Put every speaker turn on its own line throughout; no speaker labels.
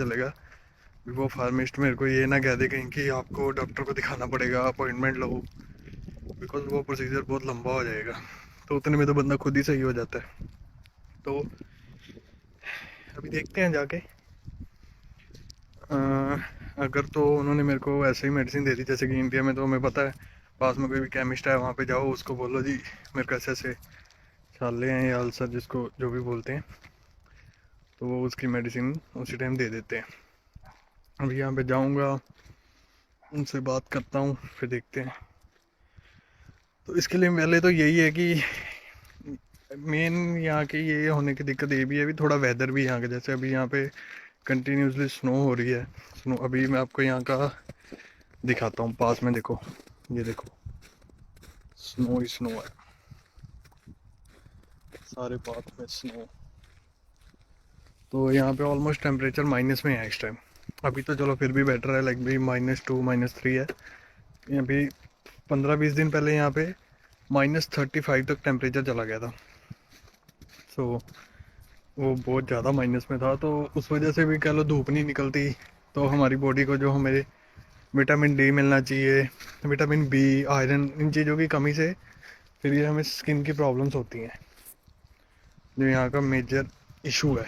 चलेगा। वो फार्मिस्ट मेरे को ये ना कह दे कहीं कि आपको डॉक्टर को दिखाना पड़ेगा, अपॉइंटमेंट लो, बिकॉज वो प्रोसीजर बहुत लंबा हो जाएगा। तो उतने में तो बंदा खुद ही सही हो जाता है। तो अभी देखते हैं जाके। अ, अगर तो उन्होंने मेरे को ऐसे ही मेडिसिन दे दी, जैसे कि इंडिया में तो हमें पता है पास में कोई भी केमिस्ट है, वहाँ पे जाओ, उसको बोलो जी मेरे को ऐसे ऐसे छाले हैं या अल्सर जिसको जो भी बोलते हैं, तो वो उसकी मेडिसिन उसी टाइम दे देते हैं। अभी यहाँ पे जाऊँगा, उनसे बात करता हूँ, फिर देखते हैं। तो इसके लिए पहले तो यही है कि मेन यहाँ की ये होने की दिक्कत ये भी है, अभी थोड़ा वेदर भी यहाँ का, जैसे अभी यहाँ पे कंटिन्यूसली स्नो हो रही है। स्नो अभी मैं आपको यहाँ का दिखाता हूँ पास में, देखो ये देखो, स्नो ही स्नो है, सारे पाथ में स्नो। तो यहाँ पे ऑलमोस्ट टेम्परेचर माइनस में है इस टाइम। अभी तो चलो फिर भी बेटर है, लाइक भी -2 -3 है। अभी 15-20 दिन पहले यहाँ पे -35 तक टेम्परेचर चला गया था। सो वो बहुत ज़्यादा माइनस में था, तो उस वजह से भी कह लो धूप नहीं निकलती, तो हमारी बॉडी को जो हमें विटामिन डी मिलना चाहिए, विटामिन बी, आयरन, इन चीज़ों की कमी से फिर ये हमें स्किन की प्रॉब्लम्स होती हैं, जो यहाँ का मेजर इशू है।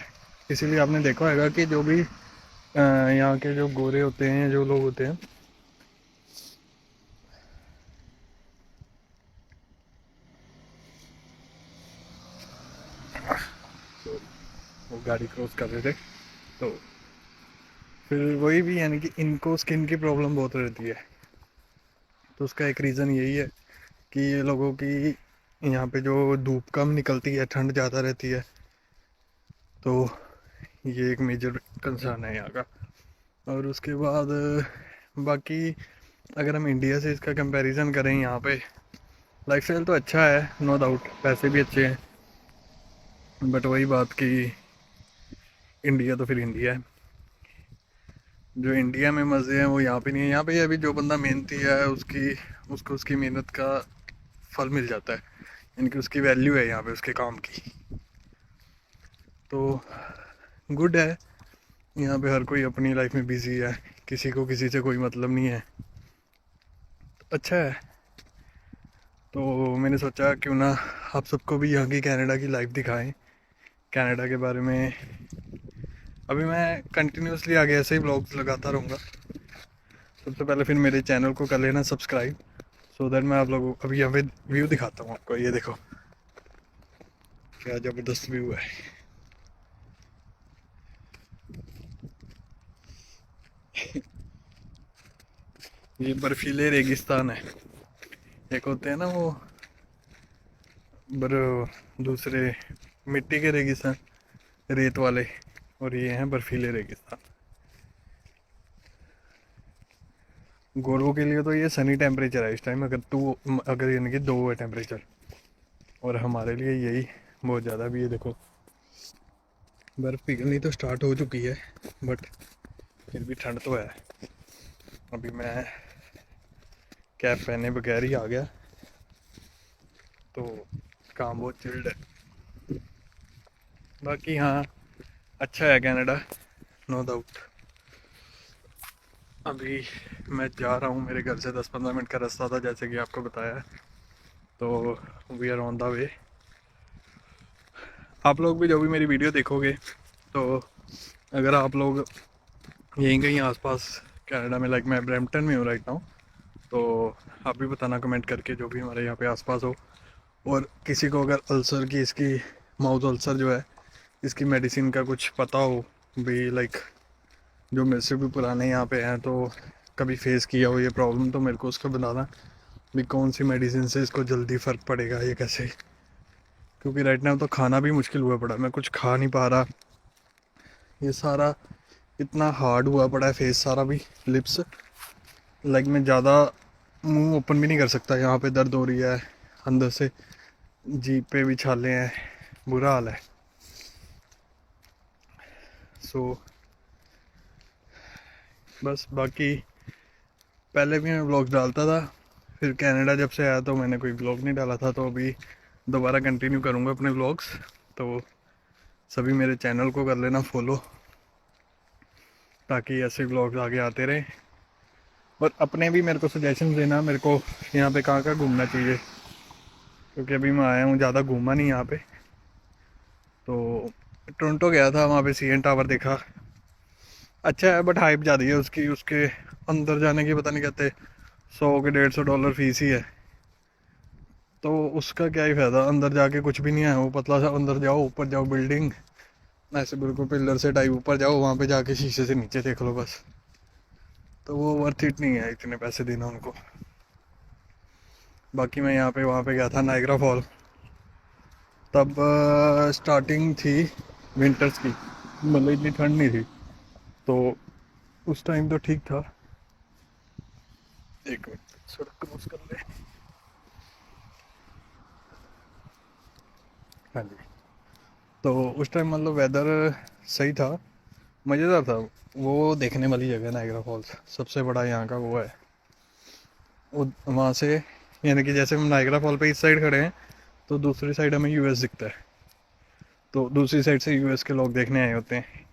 इसीलिए आपने देखा होगा कि जो भी यहाँ के जो गोरे होते हैं, जो लोग होते हैं, वो गाड़ी क्रॉस कर रहे थे, तो फिर वही भी यानी कि इनको स्किन की प्रॉब्लम बहुत रहती है। तो उसका एक रीज़न यही है कि ये लोगों की यहाँ पे जो धूप कम निकलती है, ठंड ज़्यादा रहती है, तो ये एक मेजर कंसर्न है यहाँ का। और उसके बाद बाकी अगर हम इंडिया से इसका कंपैरिजन करें, यहाँ पे लाइफस्टाइल तो अच्छा है, नो डाउट, पैसे भी अच्छे हैं, बट वही बात कि इंडिया तो फिर इंडिया है। जो इंडिया में मज़े हैं वो यहाँ पे नहीं है। यहाँ पे अभी जो बंदा मेहनती है उसको उसकी मेहनत का फल मिल जाता है, यानी कि उसकी वैल्यू है यहाँ पे उसके काम की। तो गुड है, यहाँ पे हर कोई अपनी लाइफ में बिजी है, किसी को किसी से कोई मतलब नहीं है, तो अच्छा है। तो मैंने सोचा क्यों ना आप सबको भी यहाँ की कनाडा की लाइफ दिखाएं, कनाडा के बारे में। अभी मैं कंटिन्यूसली आगे ऐसे ही ब्लॉग्स लगाता रहूँगा। सबसे पहले फिर मेरे चैनल को कर लेना सब्सक्राइब, सो दैट मैं आप लोगों को अभी यहाँ पे व्यू दिखाता हूँ आपको। ये देखो क्या ज़बरदस्त व्यू है। ये बर्फीले रेगिस्तान है। एक होते हैं ना वो बर दूसरे मिट्टी के रेगिस्तान, रेत वाले, और ये हैं बर्फीले रेगिस्तान। गोरों के लिए तो ये सनी टेम्परेचर है इस टाइम, अगर यानी कि 2 है टेम्परेचर, और हमारे लिए यही बहुत ज़्यादा भी। ये देखो बर्फ़ पिघलनी तो स्टार्ट हो चुकी है, बट फिर भी ठंड तो है। अभी मैं कैप पहने बगैर ही आ गया, तो काम बहुत चिल्ड है। बाकी हाँ, अच्छा है कनाडा, नो डाउट। अभी मैं जा रहा हूँ, मेरे घर से 10-15 मिनट का रास्ता था जैसे कि आपको बताया है, तो we are on the way. आप लोग भी जो भी मेरी वीडियो देखोगे, तो अगर आप लोग यहीं कहीं आसपास कनाडा में, लाइक मैं ब्रैम्पटन में हूँ राइट नाउ, तो आप भी बताना कमेंट करके जो भी हमारे यहाँ पे आसपास हो। और किसी को अगर अल्सर की, इसकी माउथ अल्सर जो है, इसकी मेडिसिन का कुछ पता हो भी, लाइक जो मेरे से भी पुराने यहाँ पे हैं, तो कभी फेस किया हो ये प्रॉब्लम, तो मेरे को उसका बताना भी कौन सी मेडिसिन से इसको जल्दी फ़र्क पड़ेगा, ये कैसे। क्योंकि राइट नाउ तो खाना भी मुश्किल हुआ पड़ा, मैं कुछ खा नहीं पा रहा। ये सारा इतना हार्ड हुआ पड़ा है फेस सारा भी, लिप्स, लाइक मैं ज़्यादा मुंह ओपन भी नहीं कर सकता। यहाँ पे दर्द हो रही है अंदर से, जीभ पे भी छाले हैं, बुरा हाल है। सो बस, बाकी पहले भी मैं ब्लॉग डालता था, फिर कनाडा जब से आया तो मैंने कोई ब्लॉग नहीं डाला था, तो अभी दोबारा कंटिन्यू करूँगा अपने ब्लॉग्स। तो सभी मेरे चैनल को कर लेना फॉलो। ताकि ऐसे ब्लॉग्स आगे आते रहें। और अपने भी मेरे को सजेशन देना मेरे को यहाँ पे कहाँ कहाँ घूमना चाहिए, क्योंकि अभी मैं आया हूँ, ज़्यादा घूमा नहीं यहाँ पे। तो टोरंटो गया था, वहाँ पे सीएन टावर देखा, अच्छा है बट हाइप ज़्यादा है उसकी। उसके अंदर जाने की पता नहीं कहते 100 के $150 फीस ही है। तो उसका क्या ही फ़ायदा, अंदर जाके कुछ भी नहीं है। वो पतला सा अंदर जाओ, ऊपर जाओ, बिल्डिंग ऐसे बिल्कुल पिलर से टाइप ऊपर जाओ, वहाँ पे जाके शीशे से नीचे देख लो बस। तो वो वर्थ इट नहीं है इतने पैसे देना उनको। बाकी मैं यहाँ पे वहाँ पे गया था नाइग्रा फॉल, तब स्टार्टिंग थी विंटर्स की, मतलब इतनी ठंड नहीं थी, तो उस टाइम तो ठीक था। एक मिनट सड़क क्रॉस कर ले। हाँ जी। तो उस टाइम मतलब वेदर सही था, मज़ेदार था। वो देखने वाली जगह नाइग्रा फॉल्स सबसे बड़ा यहाँ का वो है। वहाँ से यानी कि जैसे हम नाइग्रा फॉल पे इस साइड खड़े हैं, तो दूसरी साइड हमें यूएस दिखता है। तो दूसरी साइड से यूएस के लोग देखने आए होते हैं।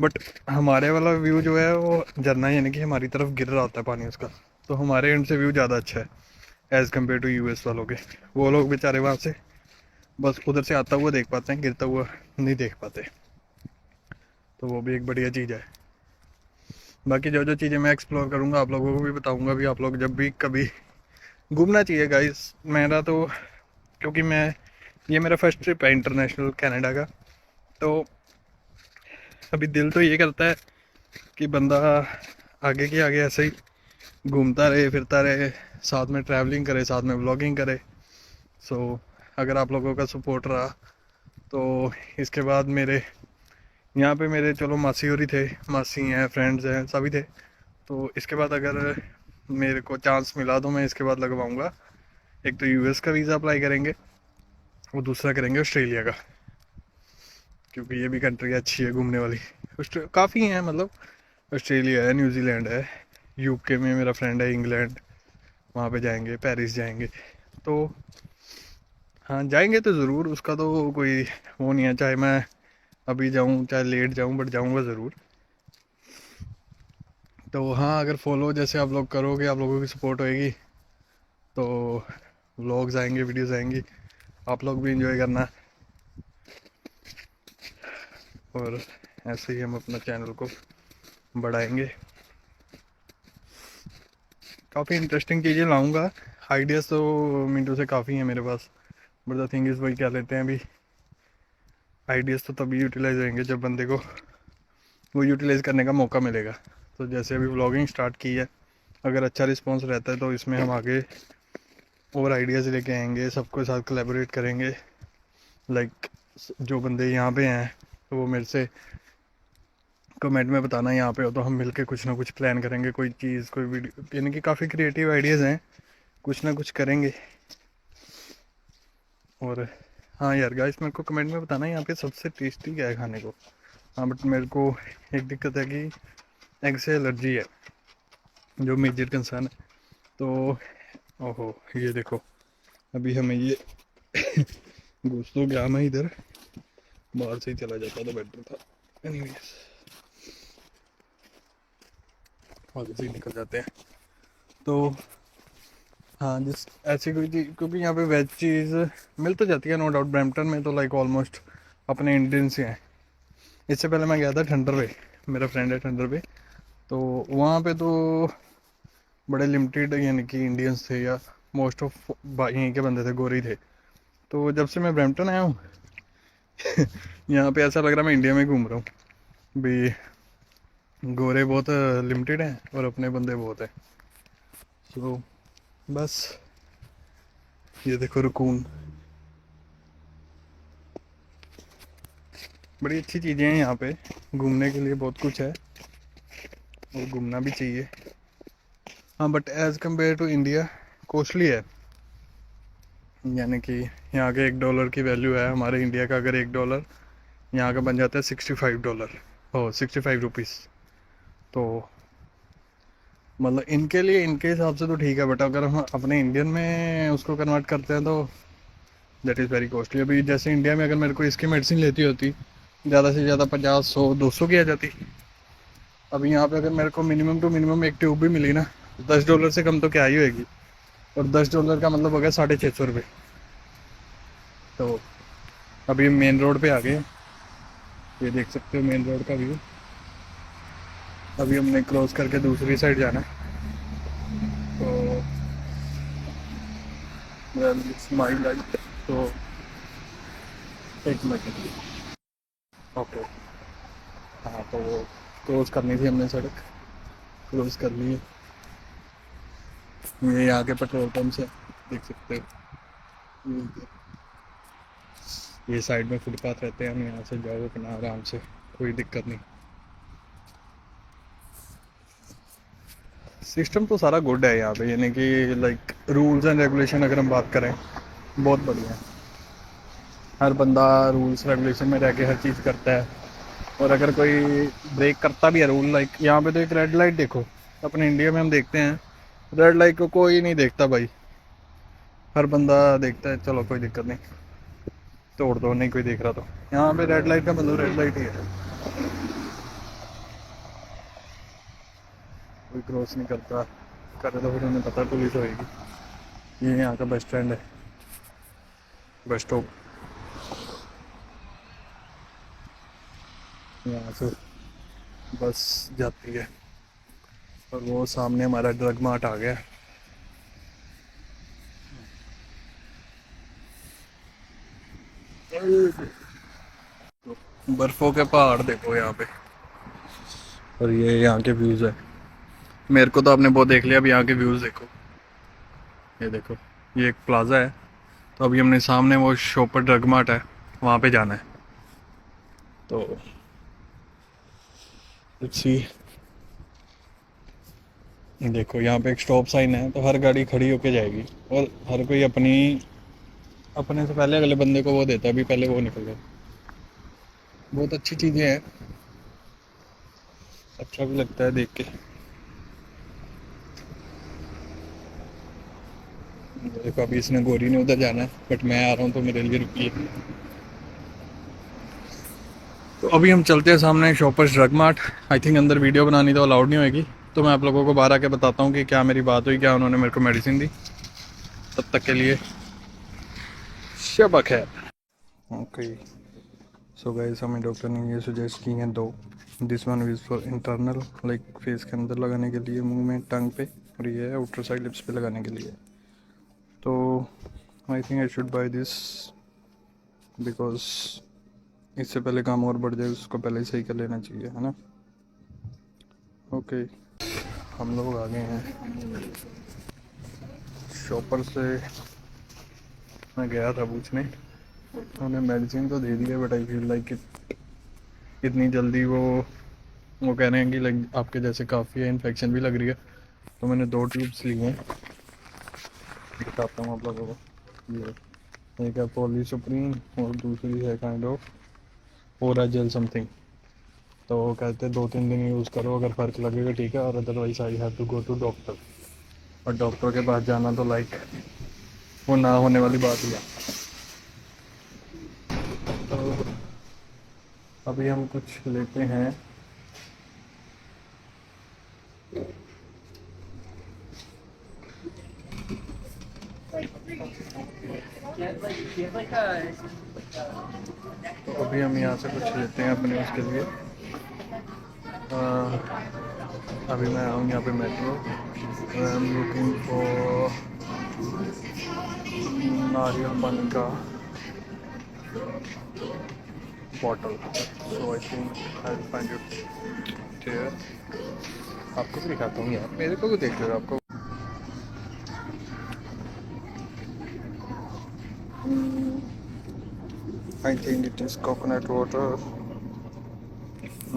बट हमारे वाला व्यू जो है वो झरना यानी कि हमारी तरफ गिर रहा होता है पानी उसका, तो हमारे एंड से व्यू ज़्यादा अच्छा है एज़ कम्पेयर टू यूएस वालों के। वो लोग बेचारे वहाँ से बस उधर से आता हुआ देख पाते हैं, गिरता हुआ नहीं देख पाते। तो वो भी एक बढ़िया चीज़ है। बाकी जो जो चीज़ें मैं एक्सप्लोर करूँगा आप लोगों को भी बताऊँगा भी। आप लोग जब भी कभी घूमना चाहिए गाइस। मेरा तो क्योंकि मैं ये मेरा फर्स्ट ट्रिप है इंटरनेशनल कनाडा का, तो अभी दिल तो ये करता है कि बंदा आगे के आगे ऐसे ही घूमता रहे, फिरता रहे, साथ में ट्रैवलिंग करे, साथ में व्लॉगिंग करे। सो अगर आप लोगों का सपोर्ट रहा तो इसके बाद मेरे यहाँ पे मेरे चलो मासी और ही थे, मासी हैं, फ्रेंड्स हैं, सभी थे। तो इसके बाद अगर मेरे को चांस मिला तो मैं इसके बाद लगवाऊँगा। एक तो यूएस का वीज़ा अप्लाई करेंगे और दूसरा करेंगे ऑस्ट्रेलिया का, क्योंकि ये भी कंट्री अच्छी है घूमने वाली। काफ़ी हैं मतलब, ऑस्ट्रेलिया है, न्यूजीलैंड है, यूके में मेरा फ्रेंड है, इंग्लैंड, वहाँ पे जाएंगे, पेरिस जाएंगे। तो हाँ जाएंगे तो ज़रूर, उसका तो कोई वो नहीं है, चाहे मैं अभी जाऊँ चाहे लेट जाऊँ, बट जाऊँगा ज़रूर। तो हाँ अगर फॉलो जैसे आप लोग करोगे, आप लोगों की सपोर्ट होएगी, तो व्लॉग्स आएंगे, वीडियोस आएंगी, आप लोग भी इंजॉय करना। और ऐसे ही हम अपना चैनल को बढ़ाएंगे। काफ़ी इंटरेस्टिंग चीज़ें लाऊंगा। आइडियाज़ तो मिंटू से काफ़ी हैं मेरे पास, बट द थिंग इज़ वही क्या लेते हैं अभी, आइडियाज़ तो तभी यूटिलाइज होंगे जब बंदे को वो यूटिलाइज़ करने का मौका मिलेगा। तो जैसे अभी व्लॉगिंग स्टार्ट की है, अगर अच्छा रिस्पॉन्स रहता है तो इसमें हम आगे और आइडियाज़ लेके आएंगे, सबके साथ कोलैबोरेट करेंगे। लाइक जो बंदे यहाँ पे हैं तो वो मेरे से कमेंट में बताना यहाँ पे हो, तो हम मिलके कुछ ना कुछ प्लान करेंगे, कोई चीज़, कोई वीडियो, यानी कि काफ़ी क्रिएटिव आइडियाज़ हैं, कुछ ना कुछ करेंगे। और हाँ यार गाइस, मेरे को कमेंट में बताना यहाँ पे सबसे टेस्टी क्या है खाने को। हाँ बट मेरे को एक दिक्कत है कि एग से एलर्जी है, जो मेजर कंसर्न है। तो ओहो ये देखो, अभी हमें ये घुस तो गया, मैं इधर बाहर से ही चला जाता तो बेटर था। एनीवेज आगे से ही निकल जाते हैं। तो हाँ जिस ऐसी कोई चीज़, क्योंकि यहाँ पे वेज चीज़ मिल तो जाती है नो डाउट। ब्रैम्पटन में तो लाइक ऑलमोस्ट अपने इंडियंस ही हैं। इससे पहले मैं गया था ठंडर पे, मेरा फ्रेंड है ठंडर पे, तो वहाँ पे तो बड़े लिमिटेड यानी कि इंडियंस थे, या मोस्ट ऑफ यहीं के बंदे थे, गोरे ही थे। तो जब से मैं ब्रैम्पटन आया हूँ यहाँ पे ऐसा लग रहा है मैं इंडिया में घूम रहा हूँ भी। गोरे बहुत लिमिटेड हैं और अपने बंदे बहुत हैं। सो बस ये देखो रकून, बड़ी अच्छी चीज़ें हैं यहाँ पे, घूमने के लिए बहुत कुछ है और घूमना भी चाहिए। हाँ but as compare to India costly है, यानी कि यहाँ के $1 की वैल्यू है, हमारे इंडिया का अगर $1 यहाँ का बन जाता है $65, ओ 65 रुपीज़। तो मतलब इनके लिए, इनके हिसाब से तो ठीक है, बट अगर हम अपने इंडियन में उसको कन्वर्ट करते हैं तो दैट इज़ वेरी कॉस्टली। अभी जैसे इंडिया में अगर मेरे को इसकी मेडिसिन लेती होती ज़्यादा से ज़्यादा 50, 100, 200 की आ जाती, अभी यहाँ पे अगर मेरे को मिनिमम टू मिनिमम एक ट्यूब भी मिली ना, $10 से कम तो क्या ही होगी। और $10 का मतलब हो गया 650 रुपये। तो अभी मेन रोड पे आ गए हैं। ये देख सकते हो मेन रोड का व्यू। अभी हमने क्रॉस करके दूसरी साइड जाना है। तो माई लाइफ। तो एक मिनट। ओके। हाँ तो वो क्रॉस करनी थी हमने सड़क, क्रॉस कर ली है। ये यहाँ के पेट्रोल पंप से देख सकते हो। ये साइड में फुटपाथ रहते हैं, हम यहाँ से जाओ अपना आराम से, कोई दिक्कत नहीं। सिस्टम तो सारा गुड है यहाँ पे, यानी कि लाइक रूल्स एंड रेगुलेशन अगर हम बात करें बहुत बढ़िया है। हर बंदा रूल्स रेगुलेशन में रह के हर चीज़ करता है। और अगर कोई ब्रेक करता भी है रूल, लाइक यहाँ पे तो एक रेड लाइट देखो, अपने इंडिया में हम देखते हैं रेड लाइट को कोई नहीं देखता भाई, हर बंदा देखता है चलो कोई दिक्कत नहीं, तोड़ दो, नहीं कोई देख रहा तो। यहाँ पे रेड लाइट का मतलब रेड लाइट ही है, कोई क्रॉस नहीं करता, करे तो फिर उन्हें पता पुलिस होएगी। ये यहाँ का बस स्टैंड है, बस स्टॉप। यहाँ से बस जाती है और वो सामने हमारा ड्रग मार्ट आ गया। बर्फों के पहाड़ देखो यहाँ पे, और ये यहाँ के व्यूज है। मेरे को तो आपने बहुत देख लिया, अब यहाँ के व्यूज देखो। ये देखो, ये एक प्लाजा है, तो अभी हमने सामने वो शॉपर ड्रग मार्ट है, वहाँ पे जाना है। तो लेट्स सी। देखो यहाँ पे एक स्टॉप साइन है, तो हर गाड़ी खड़ी होके जाएगी और हर कोई अपनी, अपने से पहले अगले बंदे को वो देता है, अभी पहले वो निकल गया। बहुत अच्छी चीज़ें हैं, अच्छा भी लगता है देख के। देखो अभी इसने गोरी ने उधर जाना है, बट मैं आ रहा हूँ तो मेरे लिए रुकिए। तो अभी हम चलते हैं सामने shoppers drug mart. I think अंदर वीडियो बनानी तो अलाउड नहीं होगी, तो मैं आप लोगों को बाहर आके बताता हूँ कि क्या मेरी बात हुई, क्या उन्होंने मेरे को मेडिसिन दी। तब तक के लिए शब खैर। ओके, सो गाइस हमें डॉक्टर ने ये सजेस्ट की हैं दो। This one is for internal, like face के अंदर लगाने के लिए, मुंह में, टंग पे, और ये है आउटर साइड लिप्स पे लगाने के लिए। तो आई think I should by this because इससे पहले काम और बढ़ जाए, उसको पहले ही सही कर लेना चाहिए, है ना। ओके, हम लोग आ गए हैं शॉपर से। मैं गया था पूछने, उन्होंने मेडिसिन तो दे दी है, बट आई फील लाइक इतनी जल्दी वो कह रहे हैं कि लाइक आपके जैसे काफ़ी है, इन्फेक्शन भी लग रही है। तो मैंने 2 ट्यूब्स ली हैं, दिखाता हूँ आप लोगों को। ये एक है पॉली सुप्रीम और दूसरी है kind of aura jail something. तो वो कहते हैं 2-3 दिन यूज़ करो, अगर फ़र्क लगेगा ठीक है, और otherwise I have to go to doctor. और डॉक्टर के पास जाना तो लाइक वो ना होने वाली बात ही है। तो अभी हम कुछ लेते हैं। तो अभी हम यहाँ से कुछ लेते हैं अपने उसके लिए। अभी मैं आऊँ यहाँ पे metro, I am looking for नारियल पानी का bottle, so I think I will find it there. आपको भी दिखाता हूँ यार, मेरे को भी देख लो आपको। I think it is coconut water.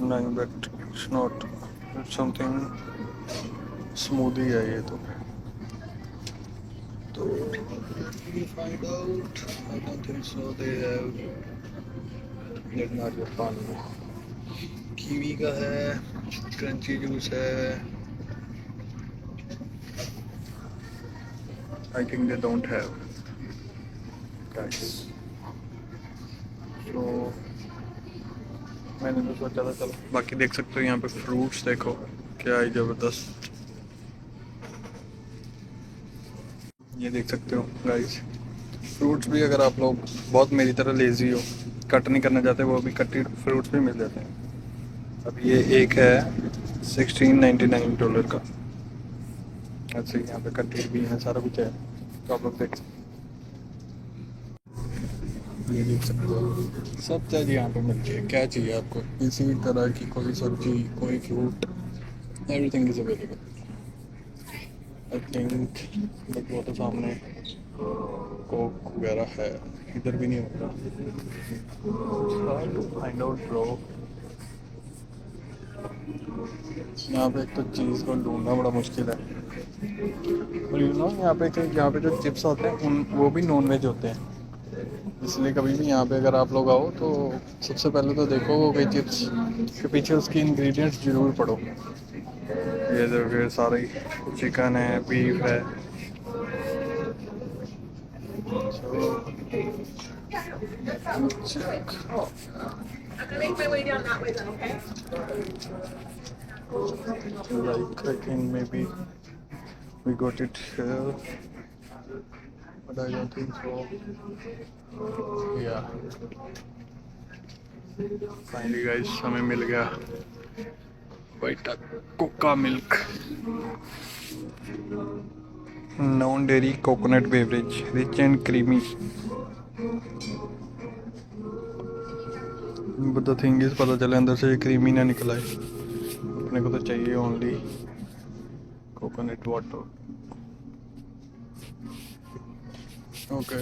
नहीं, but it's not. It's something smoothie है ये तो। let me find out. I don't think so. They have नारियल पानी, कीवी का है, क्रंची जूस है। I think they don't have, guys. So मैंने तो सोचा था चलो। बाकी देख सकते हो यहाँ पे फ्रूट्स देखो, क्या ही ज़बरदस्त। ये देख सकते हो गाइस, फ्रूट्स भी अगर आप लोग बहुत मेरी तरह लेज़ी हो, कट नहीं करना चाहते, वो भी कटेड फ्रूट्स भी मिल जाते हैं। अब ये एक है $16.99 का। ऐसे ही यहाँ पे कटेड भी है, सारा कुछ है, तो आप लोग देख सकते हो। ये देख सकते हो सब चीज़ यहाँ पे मिलती है। क्या चाहिए आपको, किसी भी तरह की कोई सब्जी, कोई fruit, everything is available I think. But वो तो सामने कोक वगैरह है, इधर भी नहीं होगा। Hard to find out bro. यहाँ पे एक तो चीज़ को ढूंढना बड़ा मुश्किल है। और यहाँ पे जो चिप्स आते हैं उन वो भी नॉन वेज होते हैं। इसलिए कभी भी यहाँ पे अगर आप लोग आओ तो सबसे पहले तो देखो वो कोई चिप्स के पीछे उसकी इंग्रेडिएंट्स जरूर पढ़ो। ये देखो सारे चिकन है, बीफ है।
I'm gonna make my way down that way then, okay?
Like I think maybe we got it here, but I don't think so. Yeah, finally guys, हमें मिल गया Vita Coco milk, non dairy coconut beverage, rich and creamy. But the thing is, पता चले अंदर से creamy ना निकल आए। अपने को तो चाहिए only coconut water. Okay.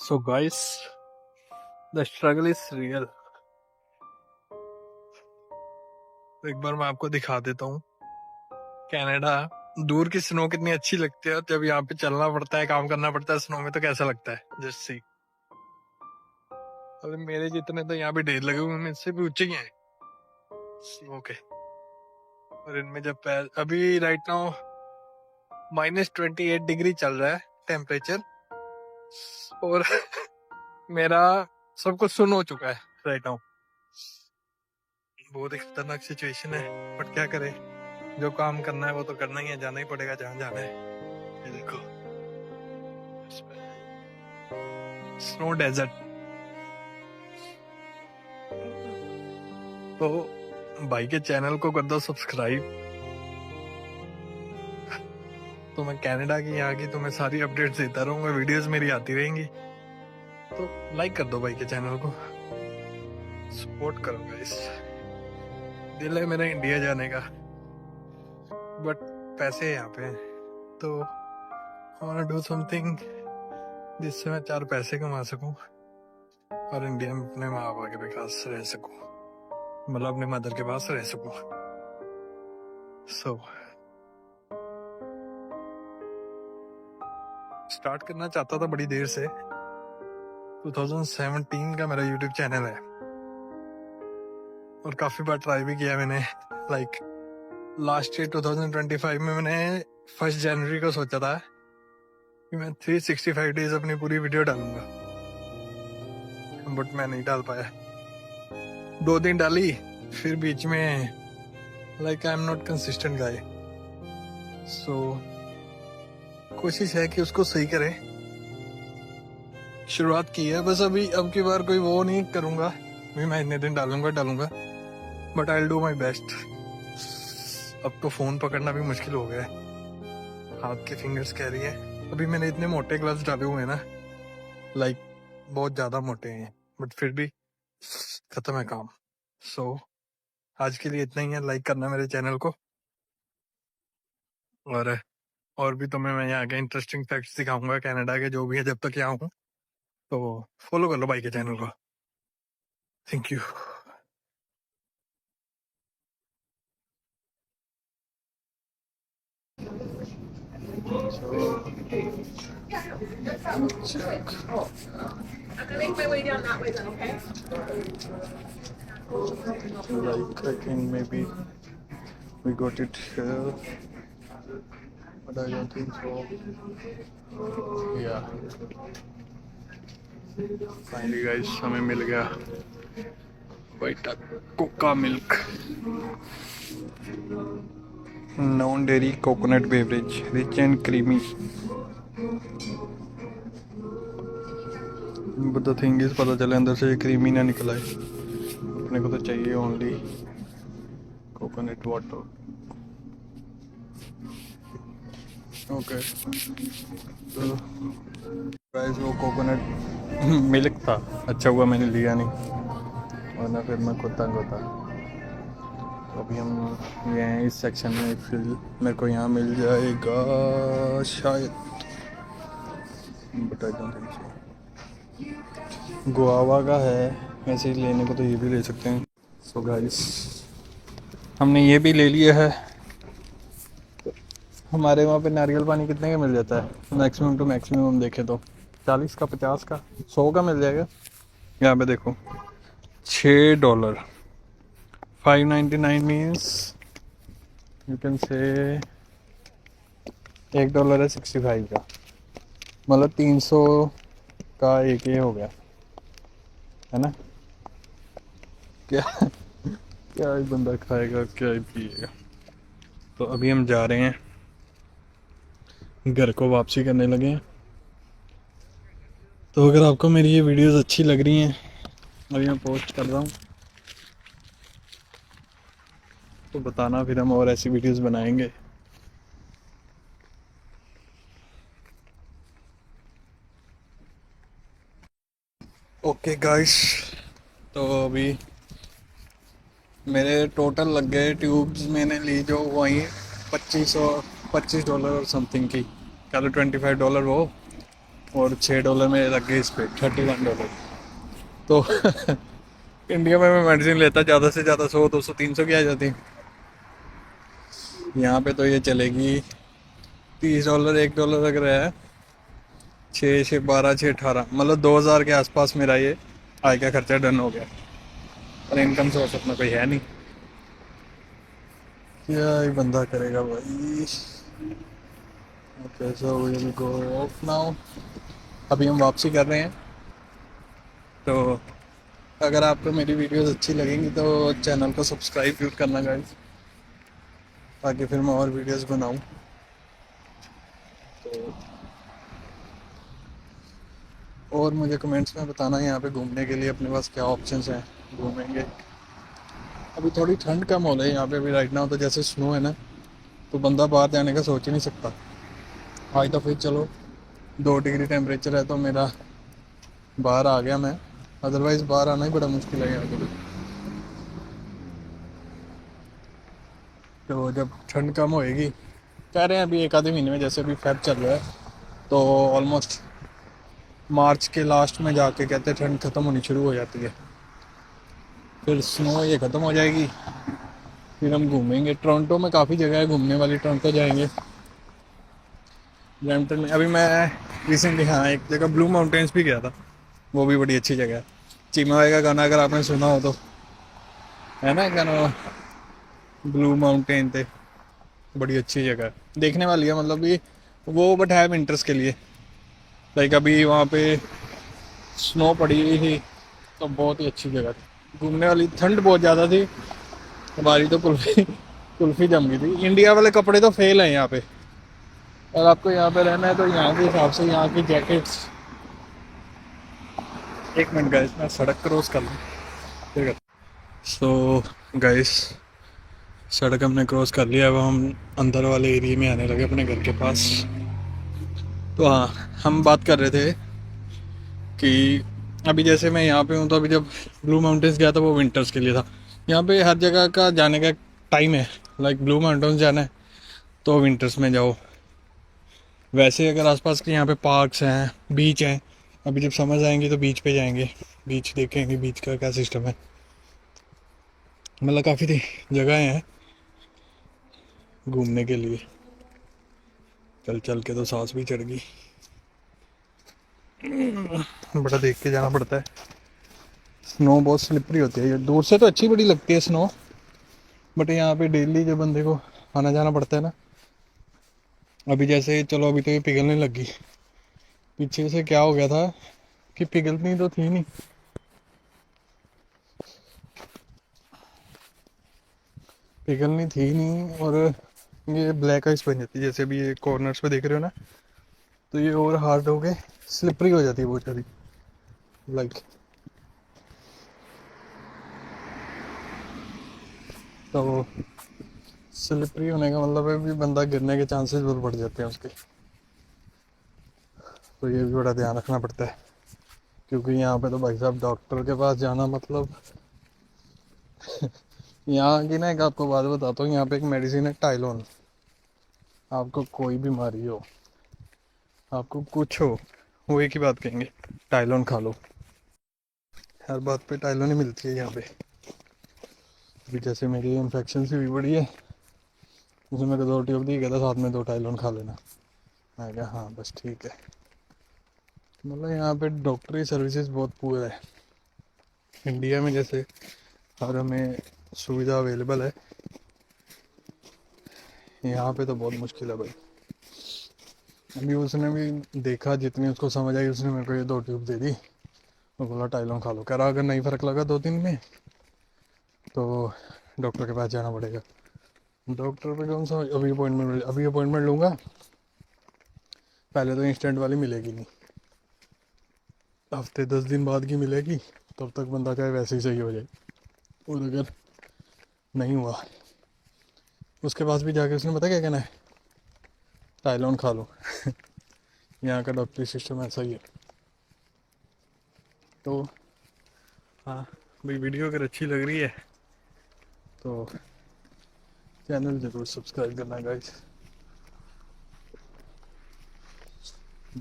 So guys, the struggle is real. एक बार मैं आपको दिखा देता हूँ कनाडा। दूर की स्नो कितनी अच्छी लगती है, जब यहाँ पे चलना पड़ता है, काम करना पड़ता है स्नो में, तो कैसा लगता है। जस्ट सी, अरे मेरे जितने तो यहाँ पे ढेर लगे हुए हैं, इससे भी ऊंचे ही हैं स्नो के। और इनमें जब पैर अभी राइट नाउ -28 डिग्री चल रहा है टेम्परेचर, और मेरा सब कुछ सुन हो चुका है राइट नाउ। बहुत ही खतरनाक सिचुएशन है, बट क्या करें, जो काम करना है वो तो करना ही है, जाना ही पड़ेगा जहाँ जाना है। ये देखो स्नो डेजर्ट। तो भाई के चैनल को कर दो सब्सक्राइब, तो मैं कनाडा की यहाँ की तुम्हें सारी अपडेट्स देता रहूंगा, वीडियोस मेरी आती रहेंगी। तो लाइक कर दो भाई के चैनल को, सपोर्ट करो गाइस। दिल है मेरा इंडिया जाने का, बट पैसे यहाँ पे हैं, तो I want to do something जिससे मैं 4 पैसे कमा सकूं और इंडिया में अपने माँ बाप के पास रह सकूं, मतलब अपने मदर के पास रह सकूं। सो स्टार्ट करना चाहता था बड़ी देर से। 2017 का मेरा यूट्यूब चैनल है और काफी बार ट्राई भी किया मैंने। लाइक लास्ट ईयर 2025 में मैंने 1 जनवरी को सोचा था कि मैं 365 डेज अपनी पूरी वीडियो डालूंगा, बट मैं नहीं डाल पाया। 2 दिन डाली, फिर बीच में like I am not consistent guy, so कोशिश है कि उसको सही करें। शुरुआत की है बस, अभी अब की बार कोई वो नहीं करूंगा भी मैं इतने दिन डालूंगा, but I will do my best. अब तो फोन पकड़ना भी मुश्किल हो गया है, हाथ के फिंगर्स कह रही है। अभी मैंने इतने मोटे ग्लव्स डाले हुए हैं ना, लाइक बहुत ज्यादा मोटे हैं, बट फिर भी खत्म है काम। सो आज के लिए इतना ही है। लाइक करना मेरे चैनल को, और भी तुम्हें मैं यहाँ के इंटरेस्टिंग फैक्ट्स दिखाऊंगा कनाडा के, जो भी है जब तक यहाँ हूँ। तो फॉलो कर लो भाई के चैनल को। Thank you.
I'm gonna make my way down that way then, okay?
Like I think maybe we got it here, but I don't think so. Yeah. Finally guys, हमें मिल गया Vita Coco milk, non dairy coconut beverage, rich and creamy. But the thing is, पता चले अंदर से creamy ना निकला है, अपने को तो चाहिए ओनली कोकोनट वाटर। ओके, तो गाइस वो कोकोनट मिल्क था, अच्छा हुआ मैंने लिया नहीं, वरना फिर मैं खुद तंग होता। तो अभी हम ये हैं इस सेक्शन में, फिर मेरे को यहाँ मिल जाएगा शायद, but I don't think so. Guava का है, ऐसे ही लेने को तो ये भी ले सकते हैं। सो गाइस हमने ये भी ले लिया है। हमारे वहाँ पे नारियल पानी कितने का मिल जाता है, मैक्सिमम टू मैक्सिमम देखे तो 40 का, 50 का, 100 का मिल जाएगा। यहाँ पे देखो $6, $5.99 मीन्स यू कैन से $1 है 65 का, मतलब 300 का एक ये हो गया है ना। क्या क्या ही बंदा खाएगा, क्या ही पिएगा। तो अभी हम जा रहे हैं घर को, वापसी करने लगे हैं। तो अगर आपको मेरी ये वीडियोस अच्छी लग रही हैं और यहाँ पोस्ट कर रहा हूँ तो बताना, फिर हम और ऐसी वीडियोस बनाएंगे। ओके गाइस, तो अभी मेरे टोटल लग गए ट्यूब्स मैंने ली जो वहीं $25 और समथिंग की, चलो $25 वो और $6 मेरे लग गए इस पे, $31। तो इंडिया में मैं मेडिसिन लेता ज़्यादा से ज़्यादा 100, 200, 300 की आ जाती। यहाँ पे तो ये चलेगी $30, $1 लग रहा है। 6, 6, 12, 6, 18, मतलब 2000 के आसपास मेरा ये आय का खर्चा डन हो गया। और इनकम सोर्स अपना कोई है नहीं, क्या ही बंदा करेगा भाई। Okay so we will go off now. अभी हम वापसी कर रहे हैं। तो अगर आपको मेरी वीडियोस अच्छी लगेंगी तो चैनल को सब्सक्राइब जरूर करना गाइस, ताकि फिर मैं और वीडियोस बनाऊं। तो और मुझे कमेंट्स में बताना यहाँ पे घूमने के लिए अपने पास क्या ऑप्शंस हैं, घूमेंगे। अभी थोड़ी ठंड कम हो रही है यहाँ पे अभी राइट नाउ, तो जैसे स्नो है ना, तो बंदा बाहर जाने का सोच ही नहीं सकता। आज तो फिर चलो 2 डिग्री टेम्परेचर है तो मेरा बाहर आ गया मैं, अदरवाइज़ बाहर आना ही बड़ा मुश्किल है यहाँ पे। तो जब ठंड कम होएगी, कह रहे हैं अभी एक आधे महीने में, जैसे अभी फेब चल रहा है तो ऑलमोस्ट मार्च के लास्ट में जाके कहते हैं ठंड ख़त्म होनी शुरू हो जाती है। फिर स्नो ये ख़त्म हो जाएगी, फिर हम घूमेंगे। टोरंटो में काफ़ी जगह है घूमने वाली, टोरंटो जाएंगे। ब्रैम्पटन में अभी मैं रिसेंटली, हाँ, एक जगह ब्लू माउंटेन्स भी गया था, वो भी बड़ी अच्छी जगह है। चीमा भाई का गाना अगर आपने सुना हो तो, है ना गाना ब्लू माउंटेन थे, बड़ी अच्छी जगह है, देखने वाली है मतलब कि वो, बट है विंटर्स के लिए। लाइक अभी वहाँ पे स्नो पड़ी हुई थी, तो बहुत ही अच्छी जगह थी घूमने वाली। ठंड बहुत ज़्यादा थी, हमारी तो कुल्फी कुल्फी जम गई थी। इंडिया वाले कपड़े तो फेल हैं यहाँ पे, और आपको यहाँ पे रहना है तो यहाँ के हिसाब से यहाँ की जैकेट्स। एक मिनट गाइस, मैं सड़क क्रॉस कर लूँ, ठीक है। सो गाइस, सड़क हमने क्रॉस कर लिया, अब हम अंदर वाले एरिया में आने लगे अपने घर के पास। तो हाँ, हम बात कर रहे थे कि अभी जैसे मैं यहाँ पे हूँ, तो अभी जब ब्लू माउंटेन्स गया था वो विंटर्स के लिए था। यहाँ पे हर जगह का जाने का टाइम है। लाइक ब्लू माउंटेन्स जाना है तो विंटर्स में जाओ। वैसे अगर आसपास के यहाँ पे पार्क्स हैं, बीच हैं, अभी जब समझ आएंगे तो बीच पे जाएंगे, बीच देखेंगे बीच का क्या सिस्टम है। मतलब काफ़ी जगह हैं घूमने के लिए। चल चल के तो सांस भी चढ़ गई, बड़ा देख के जाना पड़ता है। स्नो बहुत स्लिपरी होती है, ये दूर से तो अच्छी बड़ी लगती है स्नो, बट यहाँ पे डेली जो बंदे को आना जाना पड़ता है ना। अभी जैसे चलो अभी तो ये पिघलने लगी, पीछे से क्या हो गया था कि पिघलनी तो थी नहीं, पिघलनी थी नहीं, और ये ब्लैक आइस बन जाती है। जैसे अभी ये कॉर्नर्स पे देख रहे हो ना, तो ये और हार्ड हो गए, स्लिपरी हो जाती है बहुत सारी। लाइक तो स्लिपरी होने का मतलब है भी बंदा गिरने के चांसेस बहुत बढ़ जाते हैं उसके। तो ये भी बड़ा ध्यान रखना पड़ता है, क्योंकि यहाँ पे तो भाई साहब डॉक्टर के पास जाना मतलब यहाँ की ना, एक आपको बात बताता हूँ, यहाँ पे एक मेडिसिन है टाइलोन। आपको कोई बीमारी हो, आपको कुछ हो, वो एक ही बात कहेंगे, टाइलोन खा लो। हर बात पे टाइलोन ही मिलती है यहाँ पे। अभी जैसे मेरी इन्फेक्शन सी हुई पड़ी है, उसने मेरे को 2 ट्यूब दी, कहता साथ में 2 टाइलोन खा लेना। मैं कहा हाँ बस ठीक है। मतलब यहाँ पे डॉक्टरी सर्विसेज बहुत पुअर है। इंडिया में जैसे हर हमें सुविधा अवेलेबल है, यहाँ पे तो बहुत मुश्किल है भाई। अभी उसने भी देखा, जितनी उसको समझ आई उसने मेरे को ये 2 ट्यूब दे दी, और बोला टाइलोन खा लो। कह रहा अगर नहीं फ़र्क लगा 2 दिन में तो डॉक्टर के पास जाना पड़ेगा। डॉक्टर पे कौन सा अभी अपॉइंटमेंट लूँगा, पहले तो इंस्टेंट वाली मिलेगी नहीं, हफ्ते 10 दिन बाद की मिलेगी। तब तक बंदा चाहे वैसे ही सही हो जाए, और अगर नहीं हुआ उसके पास भी जाके उसने पता क्या कहना है, टाइलोन खा लो। यहाँ का डॉक्टरी सिस्टम ऐसा ही है। तो हाँ भाई, वीडियो अगर अच्छी लग रही है तो चैनल ज़रूर सब्सक्राइब करना गाइस।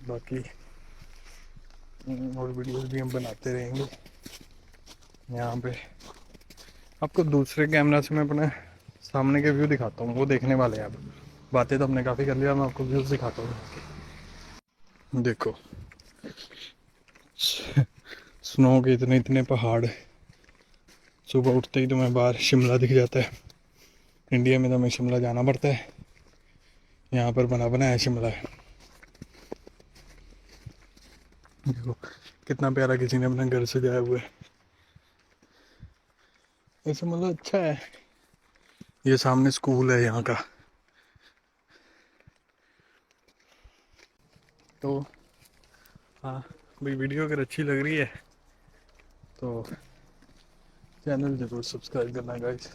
बाकी और वीडियोस भी हम बनाते रहेंगे यहाँ पे। आपको दूसरे कैमरा से मैं अपने सामने के व्यू दिखाता हूँ, वो देखने वाले हैं। अब बातें तो हमने काफ़ी कर लिया, मैं आपको व्यूज़ दिखाता हूँ। देखो स्नो के इतने इतने पहाड़, सुबह उठते ही तुम्हें बाहर शिमला दिख जाता है। इंडिया में तो हमें शिमला जाना पड़ता है, यहाँ पर बना बनाया शिमला है। देखो कितना प्यारा किसी ने अपना घर सजाया हुआ है, ऐसे मतलब अच्छा है। ये सामने स्कूल है यहाँ का। तो हाँ भाई, वीडियो अगर अच्छी लग रही है तो चैनल ज़रूर सब्सक्राइब करना guys.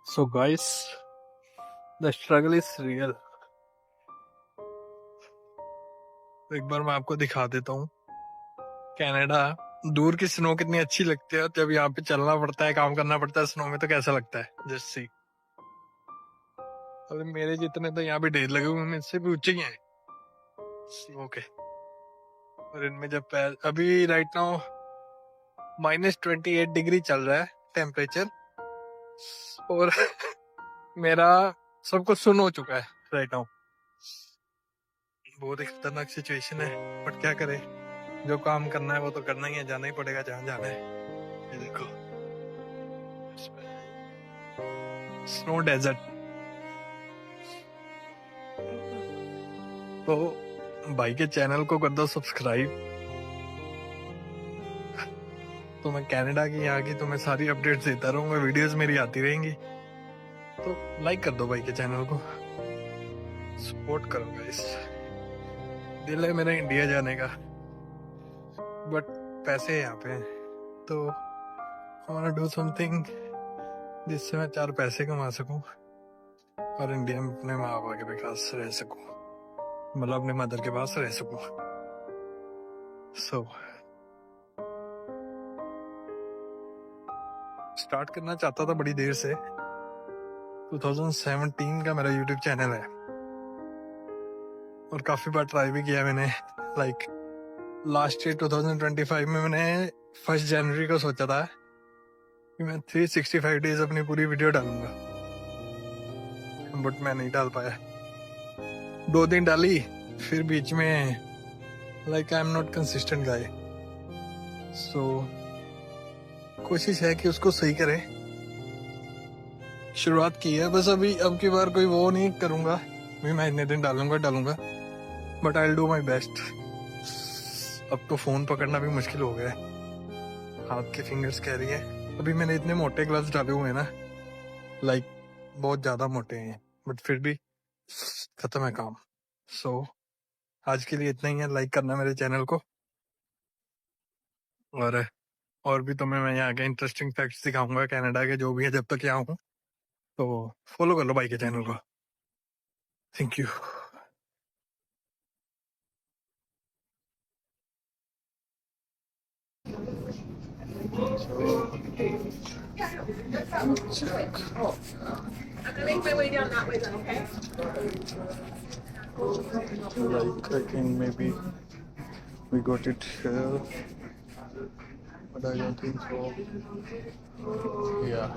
So guys, the struggle is real. एक बार मैं आपको दिखा देता हूँ कनाडा। दूर की स्नो कितनी अच्छी लगती है, जब यहाँ पे चलना पड़ता है, काम करना पड़ता है स्नो में, तो कैसा लगता है। जस्ट सी, अरे मेरे जितने तो यहाँ पे ढेर लगे हुए हैं, इससे भी ऊंचे ही हैं स्नो के। और इनमें जब अभी राइट नाउ -28 डिग्री चल रहा है टेम्परेचर, और मेरा सब कुछ सुन हो चुका है राइट नाउ। बहुत ही खतरनाक सिचुएशन है, बट क्या करे, जो काम करना है वो तो करना ही है, जाना ही पड़ेगा जहाँ जाना है। ये देखो, स्नो डेजर्ट। तो भाई के चैनल को कर दो सब्सक्राइब, तो मैं कनाडा की यहाँ की तुम्हें सारी अपडेट्स देता रहूंगा, वीडियोस मेरी आती रहेंगी। तो लाइक कर दो भाई के चैनल को, सपोर्ट करो गाइस। दिल है मेरा इंडिया जाने का, बट पैसे यहाँ पे हैं, तो I want to do something जिससे मैं 4 पैसे कमा सकूं और इंडिया में अपने माँ बाप के पास रह सकूं, मतलब अपने मदर के पास रह सकूं। सो स्टार्ट करना चाहता था बड़ी देर से। 2017 का मेरा यूट्यूब चैनल है और काफी बार ट्राई भी किया मैंने। लाइक लास्ट ईयर 2025 में मैंने 1 जनवरी को सोचा था कि मैं 365 डेज अपनी पूरी वीडियो डालूंगा, बट मैं नहीं डाल पाया। 2 दिन डाली, फिर बीच में like I am not consistent guy, so कोशिश है कि उसको सही करे। शुरुआत की है बस, अभी अब की बार कोई वो नहीं करूंगा भी मैं इतने दिन डालूंगा, but I will do my best. अब तो फोन पकड़ना भी मुश्किल हो गया है, हाथ की फिंगर्स कह रही है। अभी मैंने इतने मोटे ग्लव्स डाले हुए हैं ना, लाइक बहुत ज्यादा मोटे हैं, बट फिर भी खत्म है काम। सो आज के लिए इतना ही है। लाइक करना मेरे चैनल को, और भी तुम्हें मैं यहाँ के इंटरेस्टिंग फैक्ट्स दिखाऊंगा कनाडा के, जो भी है जब तक यहाँ हूँ। तो फॉलो कर लो भाई के चैनल को। Thank you.
I'm gonna make my way down that way then, okay?
Like I think maybe we got it here, but I don't think so. Yeah.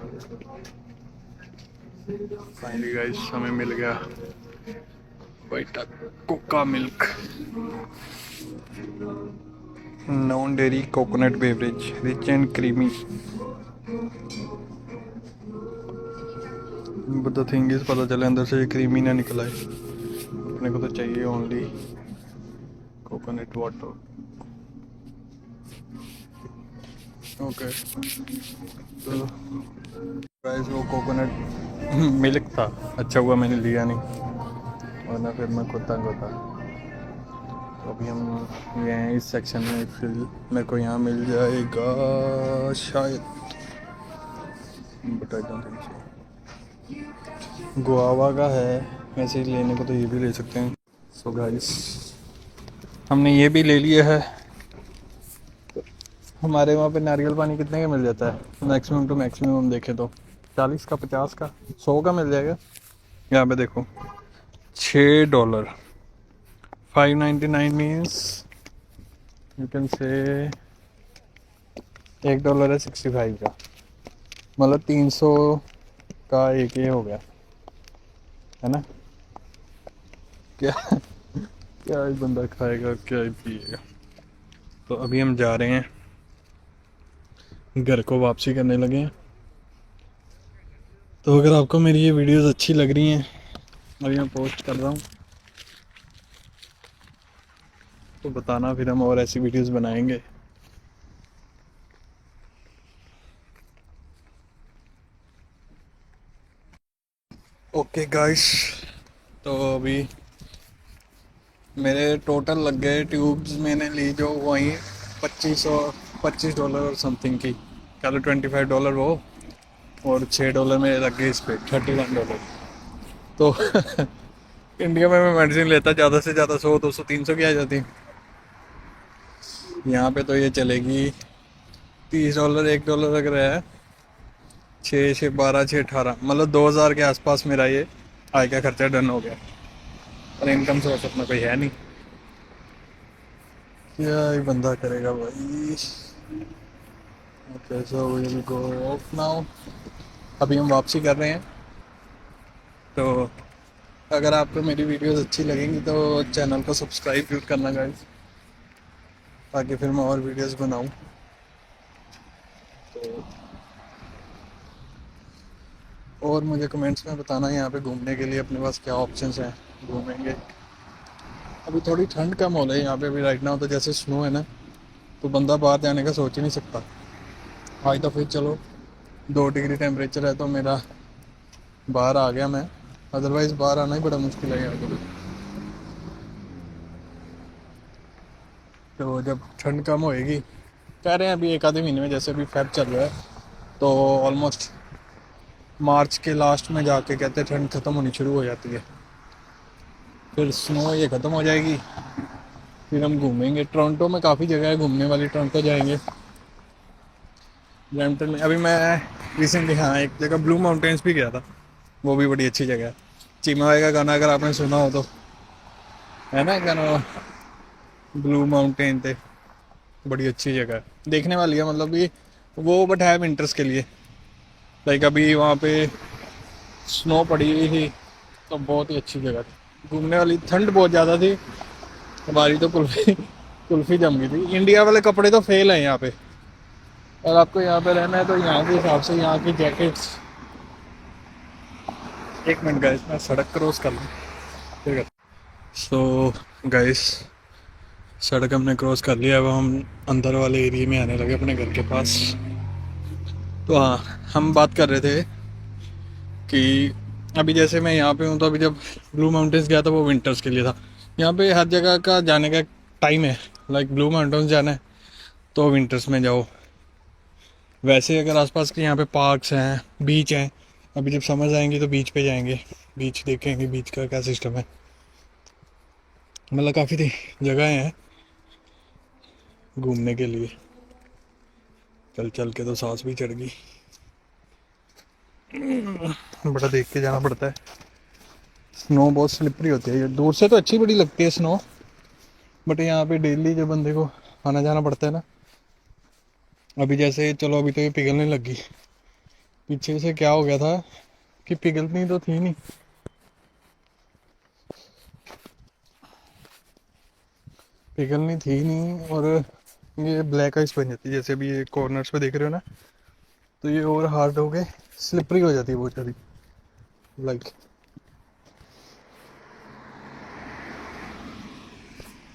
Finally guys, हमें मिल गया Vita Coco milk, non dairy coconut beverage, rich and creamy. But the thing is, पता चले अंदर से creamy ना निकला है, अपने को तो चाहिए ओनली कोकोनट वाटर। ओके, तो गाइस वो कोकोनट मिल्क था, अच्छा हुआ मैंने लिया नहीं, वरना फिर मैं खुद तंग होता। तो अभी हम ये हैं इस सेक्शन में, फिर मेरे को यहाँ मिल जाएगा शायद, but I don't think so. Guava का है, वैसे ही लेने को तो ये भी ले सकते हैं। सो गाइस, हमने ये भी ले लिया है। हमारे वहाँ पे नारियल पानी कितने का मिल जाता है, मैक्सिमम टू मैक्सिमम हम देखें तो 40 का, 50 का, 100 का मिल जाएगा। यहाँ पे देखो $6, $5.99 मीन्स यू कैन से $1 है 65 का, मतलब 300 का एक ये हो गया है ना। क्या क्या ही बंदा खाएगा, क्या ही पिएगा। तो अभी हम जा रहे हैं घर को, वापसी करने लगे हैं। तो अगर आपको मेरी ये वीडियोस अच्छी लग रही हैं और यहाँ पोस्ट कर रहा हूँ तो बताना, फिर हम और ऐसी वीडियोस बनाएंगे। ओके गाइस, तो अभी मेरे टोटल लग गए ट्यूब्स मैंने ली जो वहीं $25 और समथिंग की, क्या $25 वो और $6 मेरे लग गए इस पे, $31। तो इंडिया में मैं मेडिसिन लेता ज़्यादा से ज़्यादा 100 200 300 की आ जाती। यहाँ पे तो ये चलेगी $30, $1 लग रहा है। 6 6 12 6 18, मतलब 2000 के आसपास मेरा ये आय का खर्चा डन हो गया। और इनकम सोर्स अपना कोई है नहीं, क्या ही बंदा करेगा भाई। Okay so we will go off now. अभी हम वापसी कर रहे हैं। तो अगर आपको मेरी वीडियोस अच्छी लगेंगी तो चैनल को सब्सक्राइब जरूर करना गाइस, ताकि फिर मैं और वीडियोस बनाऊं। तो और मुझे कमेंट्स में बताना यहाँ पे घूमने के लिए अपने पास क्या ऑप्शंस हैं, घूमेंगे। अभी थोड़ी ठंड कम हो रही है यहाँ पे अभी राइट नाउ, तो जैसे स्नो है ना, तो बंदा बाहर जाने का सोच ही नहीं सकता। आज तो फिर चलो 2 डिग्री टेम्परेचर है तो मेरा बाहर आ गया मैं, अदरवाइज़ बाहर आना ही बड़ा मुश्किल है यहाँ पे। तो जब ठंड कम होएगी, कह रहे हैं अभी एक आधे महीने में, जैसे अभी फेब चल रहा है तो ऑलमोस्ट मार्च के लास्ट में जाके कहते हैं ठंड ख़त्म होनी शुरू हो जाती है। फिर स्नो ये ख़त्म हो जाएगी, फिर हम घूमेंगे। टोरंटो में काफ़ी जगह है घूमने वाली, टोरंटो जाएंगे। ब्रैम्पटन में अभी मैं रिसेंटली, हाँ, एक जगह ब्लू माउंटेन्स भी गया था, वो भी बड़ी अच्छी जगह है। चीमा भाई का गाना अगर आपने सुना हो तो, है ना गाना, ब्लू माउंटेन थे, बड़ी अच्छी जगह है, देखने वाली है मतलब ये वो, बट है विंटर्स के लिए। लाइक अभी वहाँ पे स्नो पड़ी हुई थी, तो बहुत ही अच्छी जगह थी घूमने वाली। ठंड बहुत ज़्यादा थी, हमारी तो कुल्फी कुल्फी जम गई थी। इंडिया वाले कपड़े तो फेल हैं यहाँ पे, और आपको यहाँ पे रहना है तो यहाँ के हिसाब से यहाँ की जैकेट्स। एक मिनट गाइस, मैं सड़क क्रॉस कर लूँ फिर। सो गाइस, सड़क हमने क्रॉस कर लिया, अब हम अंदर वाले एरिया में आने लगे अपने घर के पास। तो हाँ, हम बात कर रहे थे कि अभी जैसे मैं यहाँ पे हूँ, तो अभी जब ब्लू माउंटेन्स गया था वो विंटर्स के लिए था। यहाँ पे हर जगह का जाने का टाइम है। लाइक ब्लू माउंटेन्स जाना है तो विंटर्स में जाओ। वैसे अगर आसपास के यहाँ पे पार्क्स हैं, बीच हैं, अभी जब समझ आएंगी तो बीच पे जाएंगे, बीच देखेंगे बीच का क्या सिस्टम है। मतलब काफ़ी जगह हैं घूमने के लिए। चल चल के तो सांस भी चढ़ गई, बड़ा देख के जाना पड़ता है। स्नो बहुत स्लिपरी होती है, ये दूर से तो अच्छी बड़ी लगती है स्नो, बट यहाँ पे डेली जो बंदे को आना जाना पड़ता है ना। अभी जैसे चलो अभी तो ये पिघलने लगी, पीछे से क्या हो गया था कि पिघलनी तो थी नहीं, पिघलनी थी नहीं, और ये ब्लैक आइस बन जाती है। जैसे अभी ये कॉर्नर्स पे देख रहे हो ना, तो ये और हार्ड हो गए, स्लिपरी हो जाती है बहुत ज़्यादा। लाइक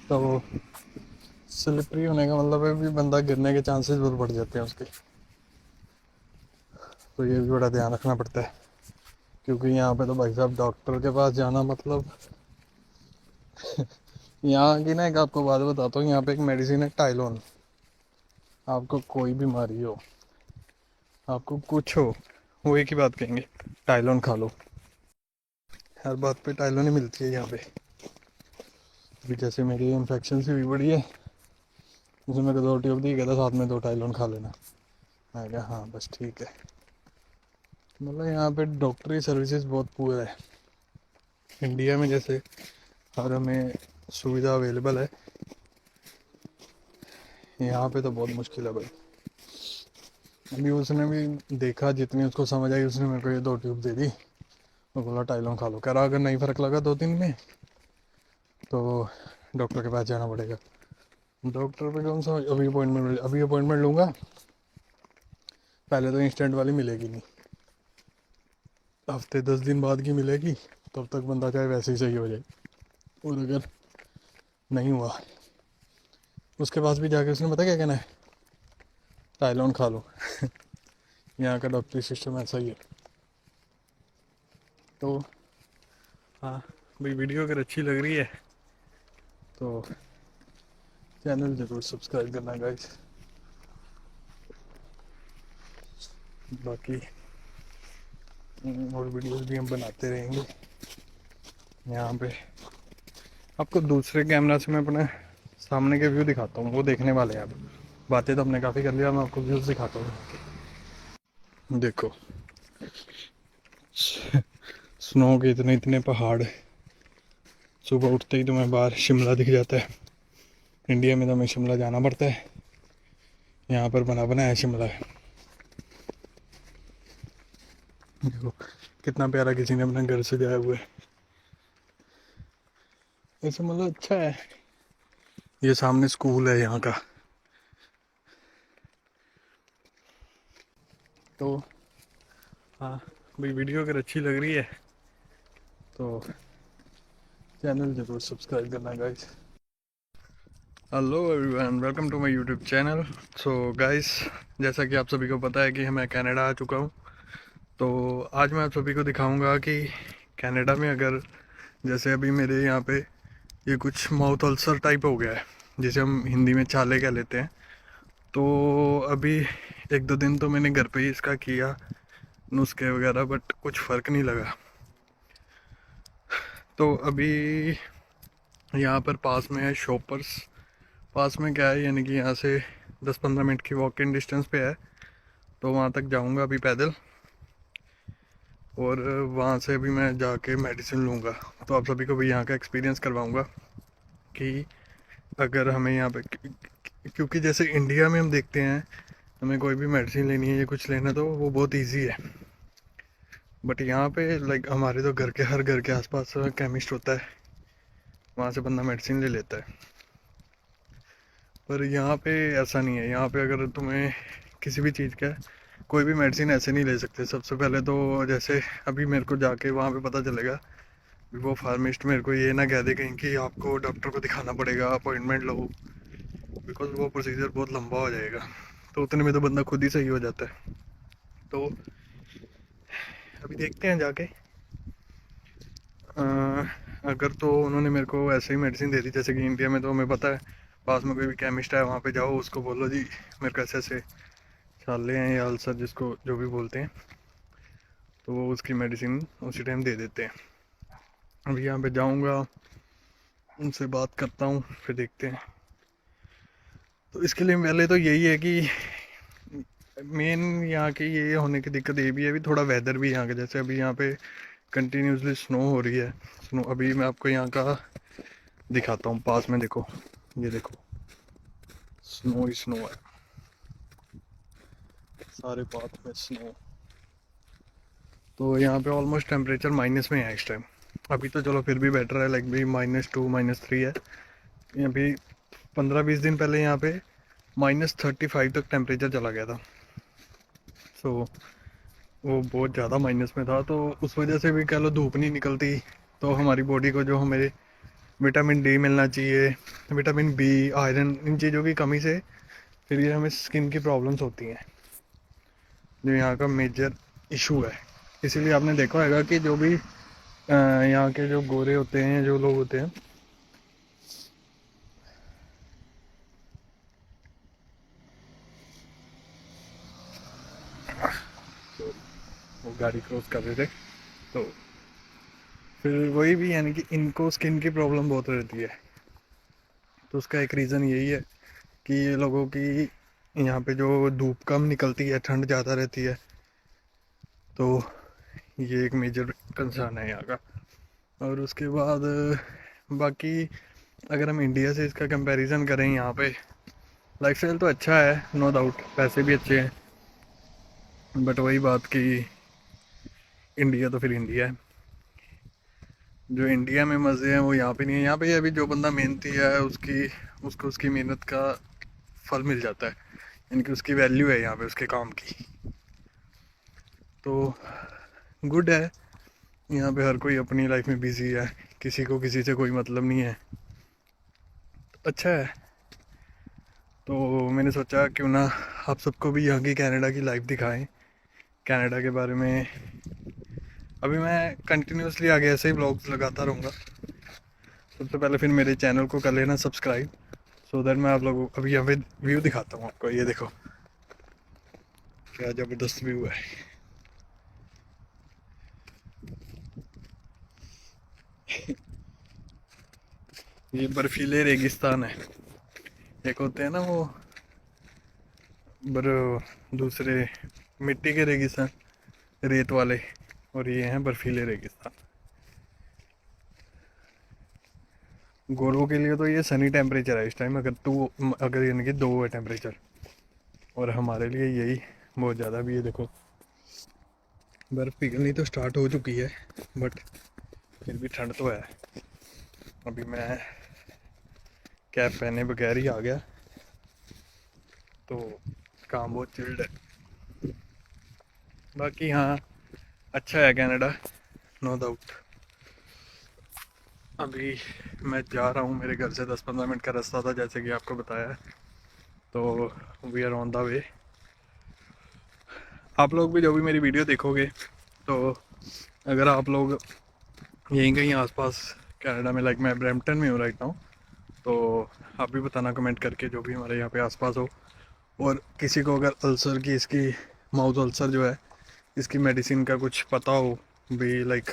तो स्लिपरी होने का मतलब है भी बंदा गिरने के चांसेस बहुत बढ़ जाते हैं उसके। तो ये भी बड़ा ध्यान रखना पड़ता है, क्योंकि यहाँ पे तो भाई साहब डॉक्टर के पास जाना मतलब यहाँ की ना, एक आपको बात बताता हूँ, यहाँ पे एक मेडिसिन है टाइलोन। आपको कोई बीमारी हो, आपको कुछ हो, वो एक ही बात कहेंगे, टाइलोन खा लो। हर बात पे टाइलोन ही मिलती है यहाँ पे। अभी जैसे मेरी इन्फेक्शन सी हुई पड़ी है, उसने मेरे को 2 ट्यूब दी, कहता साथ में 2 टाइलोन खा लेना। मैं कहा हाँ बस ठीक है। मतलब यहाँ पे डॉक्टरी सर्विसेज बहुत पुअर है। इंडिया में जैसे हर हमें सुविधा अवेलेबल है, यहाँ पे तो बहुत मुश्किल है भाई। अभी उसने भी देखा, जितनी उसको समझ आई उसने मेरे को ये 2 ट्यूब दे दी, वो बोला टाइलोन खा लो। कह रहा अगर नहीं फ़र्क लगा 2 दिन में तो डॉक्टर के पास जाना पड़ेगा। डॉक्टर पे कौन सा अभी अपॉइंटमेंट लूँगा, पहले तो इंस्टेंट वाली मिलेगी नहीं, हफ्ते 10 दिन बाद की मिलेगी, तब तक बंदा चाहे वैसे ही सही हो जाए। और अगर नहीं हुआ, उसके पास भी जाके उसने पता क्या कहना है, टाइलोन खा लो। यहाँ का डॉक्टरी सिस्टम ऐसा ही है। तो हाँ भाई, वीडियो अगर अच्छी लग रही है तो चैनल ज़रूर सब्सक्राइब करना गाइस। बाकी और वीडियोस भी हम बनाते रहेंगे। यहाँ पे आपको दूसरे कैमरा से मैं अपने सामने के व्यू दिखाता हूँ, वो देखने वाले हैं। आप बातें तो हमने काफ़ी कर लिया, मैं आपको व्यूज़ दिखाता हूँ। देखो स्नो के इतने इतने पहाड़, सुबह उठते ही तुम्हें बाहर शिमला दिख जाता है। इंडिया में तो हमें शिमला जाना पड़ता है, यहाँ पर बना बनाया शिमला है। देखो कितना प्यारा किसी ने अपना घर सजाया हुआ है, ऐसे मतलब अच्छा है। ये सामने स्कूल है यहाँ का। तो हाँ भाई, वीडियो अगर अच्छी लग रही है तो चैनल ज़रूर सब्सक्राइब करना guys. Hello everyone, welcome to my YouTube channel. So guys, जैसा कि आप सभी को पता है कि मैं कनाडा आ चुका हूँ। तो आज मैं आप सभी को दिखाऊंगा कि कनाडा में अगर जैसे अभी मेरे यहाँ पे ये कुछ माउथ अल्सर टाइप हो गया है, जिसे हम हिंदी में छाले कह लेते हैं। तो अभी एक दो दिन तो मैंने घर पे ही इसका किया नुस्खे वगैरह, बट कुछ फ़र्क नहीं लगा। तो अभी यहाँ पर पास में है शॉपर्स। पास में क्या है, यानी कि यहाँ से 10-15 मिनट की वॉक इन डिस्टेंस पे है। तो वहाँ तक जाऊँगा अभी पैदल, और वहाँ से अभी मैं जाके मेडिसिन लूँगा। तो आप सभी को भी यहाँ का एक्सपीरियंस करवाऊँगा कि अगर हमें यहाँ पे, क्योंकि जैसे इंडिया में हम देखते हैं हमें कोई भी मेडिसिन लेनी है या कुछ लेना तो वो बहुत इजी है। बट यहाँ पे लाइक हमारे तो हर घर के आसपास केमिस्ट होता है, वहाँ से बंदा मेडिसिन ले लेता है। पर यहाँ पे ऐसा नहीं है। यहाँ पे अगर तुम्हें किसी भी चीज़ का कोई भी मेडिसिन ऐसे नहीं ले सकते। सबसे पहले तो जैसे अभी मेरे को जाके वहाँ पे पता चलेगा, वो फार्मिस्ट मेरे को ये ना कह दे कहीं कि आपको डॉक्टर को दिखाना पड़ेगा, अपॉइंटमेंट लो, बिकॉज वो प्रोसीजर बहुत लंबा हो जाएगा। तो उतने में तो बंदा खुद ही सही हो जाता है। तो अभी देखते हैं जाके। अ, अगर तो उन्होंने मेरे को ऐसे ही मेडिसिन दे दी, जैसे कि इंडिया में तो हमें पता है पास में कोई भी केमिस्ट है, वहाँ पे जाओ, उसको बोलो जी मेरे को ऐसे ऐसे छाले हैं या अल्सर जिसको जो भी बोलते हैं, तो वो उसकी मेडिसिन उसी टाइम दे देते हैं। अभी यहाँ पे जाऊँगा, उनसे बात करता हूँ, फिर देखते हैं। तो इसके लिए पहले तो यही है कि मेन यहाँ की ये होने की दिक्कत ये भी है, अभी थोड़ा वेदर भी यहाँ का, जैसे अभी यहाँ पे कंटिन्यूसली स्नो हो रही है। स्नो अभी मैं आपको यहाँ का दिखाता हूँ पास में। देखो ये देखो, स्नो ही स्नो है, सारे पाथ में स्नो। तो यहाँ पे ऑलमोस्ट टेम्परेचर माइनस में है इस टाइम। अभी तो चलो फिर भी बेटर है, लाइक भी -2 -3 है। अभी 15-20 दिन पहले यहाँ पे -35 तक टेम्परेचर चला गया था। सो वो बहुत ज़्यादा माइनस में था, तो उस वजह से भी कह लो धूप नहीं निकलती, तो हमारी बॉडी को जो हमें विटामिन डी मिलना चाहिए, विटामिन बी, आयरन, इन चीज़ों की कमी से फिर ये हमें स्किन की प्रॉब्लम्स होती हैं, जो यहाँ का मेजर इशू है। इसीलिए आपने देखा होगा कि जो भी यहाँ के जो गोरे होते हैं, जो लोग होते हैं, वो गाड़ी क्रॉस कर रहे थे, तो फिर वही भी यानी कि इनको स्किन की प्रॉब्लम बहुत रहती है। तो उसका एक रीज़न यही है कि ये लोगों की यहाँ पे जो धूप कम निकलती है, ठंड ज़्यादा रहती है, तो ये एक मेजर कंसर्न है यहाँ का। और उसके बाद बाकी अगर हम इंडिया से इसका कंपैरिजन करें, यहाँ पे लाइफस्टाइल तो अच्छा है, नो डाउट, पैसे भी अच्छे हैं। बट वही बात कि इंडिया तो फिर इंडिया है, जो इंडिया में मज़े हैं वो यहाँ पे नहीं है। यहाँ पे अभी जो बंदा मेहनती है उसको उसकी मेहनत का फल मिल जाता है, यानी कि उसकी वैल्यू है यहाँ पे उसके काम की। तो गुड है, यहाँ पे हर कोई अपनी लाइफ में बिजी है, किसी को किसी से कोई मतलब नहीं है, अच्छा है। तो मैंने सोचा क्यों ना आप सबको भी यहाँ की कनाडा की लाइफ दिखाएं, कनाडा के बारे में। अभी मैं कंटिन्यूसली आगे ऐसे ही ब्लॉग्स लगाता रहूँगा। सबसे पहले फिर मेरे चैनल को कर लेना सब्सक्राइब, सो दैट मैं आप लोगों को अभी यहाँ पे व्यू दिखाता हूँ आपको। ये देखो क्या ज़बरदस्त व्यू है। ये बर्फीले रेगिस्तान है। एक होते हैं ना वो बर दूसरे मिट्टी के रेगिस्तान, रेत वाले, और ये हैं बर्फीले रेगिस्तान। गोरों के लिए तो ये सनी टेम्परेचर है इस टाइम, अगर यानी कि 2 है टेम्परेचर, और हमारे लिए यही बहुत ज़्यादा भी है। देखो बर्फ़ पिघलनी तो स्टार्ट हो चुकी है, बट फिर भी ठंड तो है। अभी मैं कैप पहने बगैर ही आ गया, तो काम बहुत चिल्ड है। बाकी हाँ, अच्छा है कनाडा, नो डाउट। अभी मैं जा रहा हूँ, मेरे घर से 10-15 मिनट का रास्ता था जैसे कि आपको बताया है, तो we are on the way. आप लोग भी जो भी मेरी वीडियो देखोगे, तो अगर आप लोग यहीं कहीं आसपास कनाडा में, लाइक मैं ब्रैम्पटन में हूँ राइट नाउ, तो आप भी बताना कमेंट करके जो भी हमारे यहाँ पे आसपास हो। और किसी को अगर अल्सर की, इसकी माउथ अल्सर जो है, इसकी मेडिसिन का कुछ पता हो भी, लाइक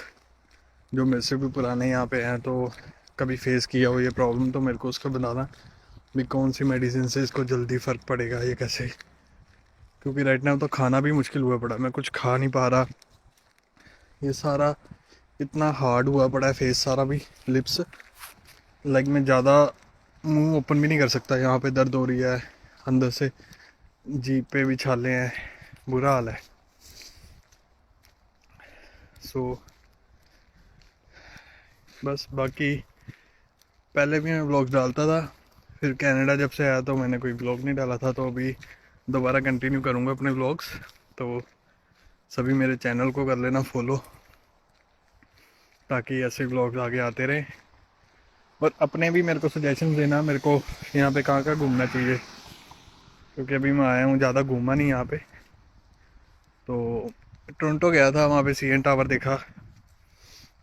जो मेरे से भी पुराने यहाँ पे हैं, तो कभी फेस किया हो ये प्रॉब्लम, तो मेरे को उसका बताना भी कौन सी मेडिसिन से इसको जल्दी फ़र्क पड़ेगा, ये कैसे। क्योंकि राइट नाउ तो खाना भी मुश्किल हुआ पड़ा, मैं कुछ खा नहीं पा रहा। ये सारा इतना हार्ड हुआ पड़ा है फेस सारा भी, लिप्स, लाइक मैं ज़्यादा मुंह ओपन भी नहीं कर सकता। यहाँ पे दर्द हो रही है अंदर से, जीभ पे भी छाले हैं, बुरा हाल है। सो बस, बाकी पहले भी मैं व्लॉग डालता था, फिर कनाडा जब से आया तो मैंने कोई व्लॉग नहीं डाला था, तो अभी दोबारा कंटिन्यू करूँगा अपने व्लॉग्स। तो सभी मेरे चैनल को कर लेना फॉलो, ताकि ऐसे व्लॉग्स आगे आते रहें। और अपने भी मेरे को सजेशन देना, मेरे को यहाँ पे कहाँ कहाँ घूमना चाहिए, क्योंकि अभी मैं आया हूँ, ज़्यादा घूमा नहीं यहाँ पे। तो टोरंटो गया था, वहाँ पे सीएन टावर देखा,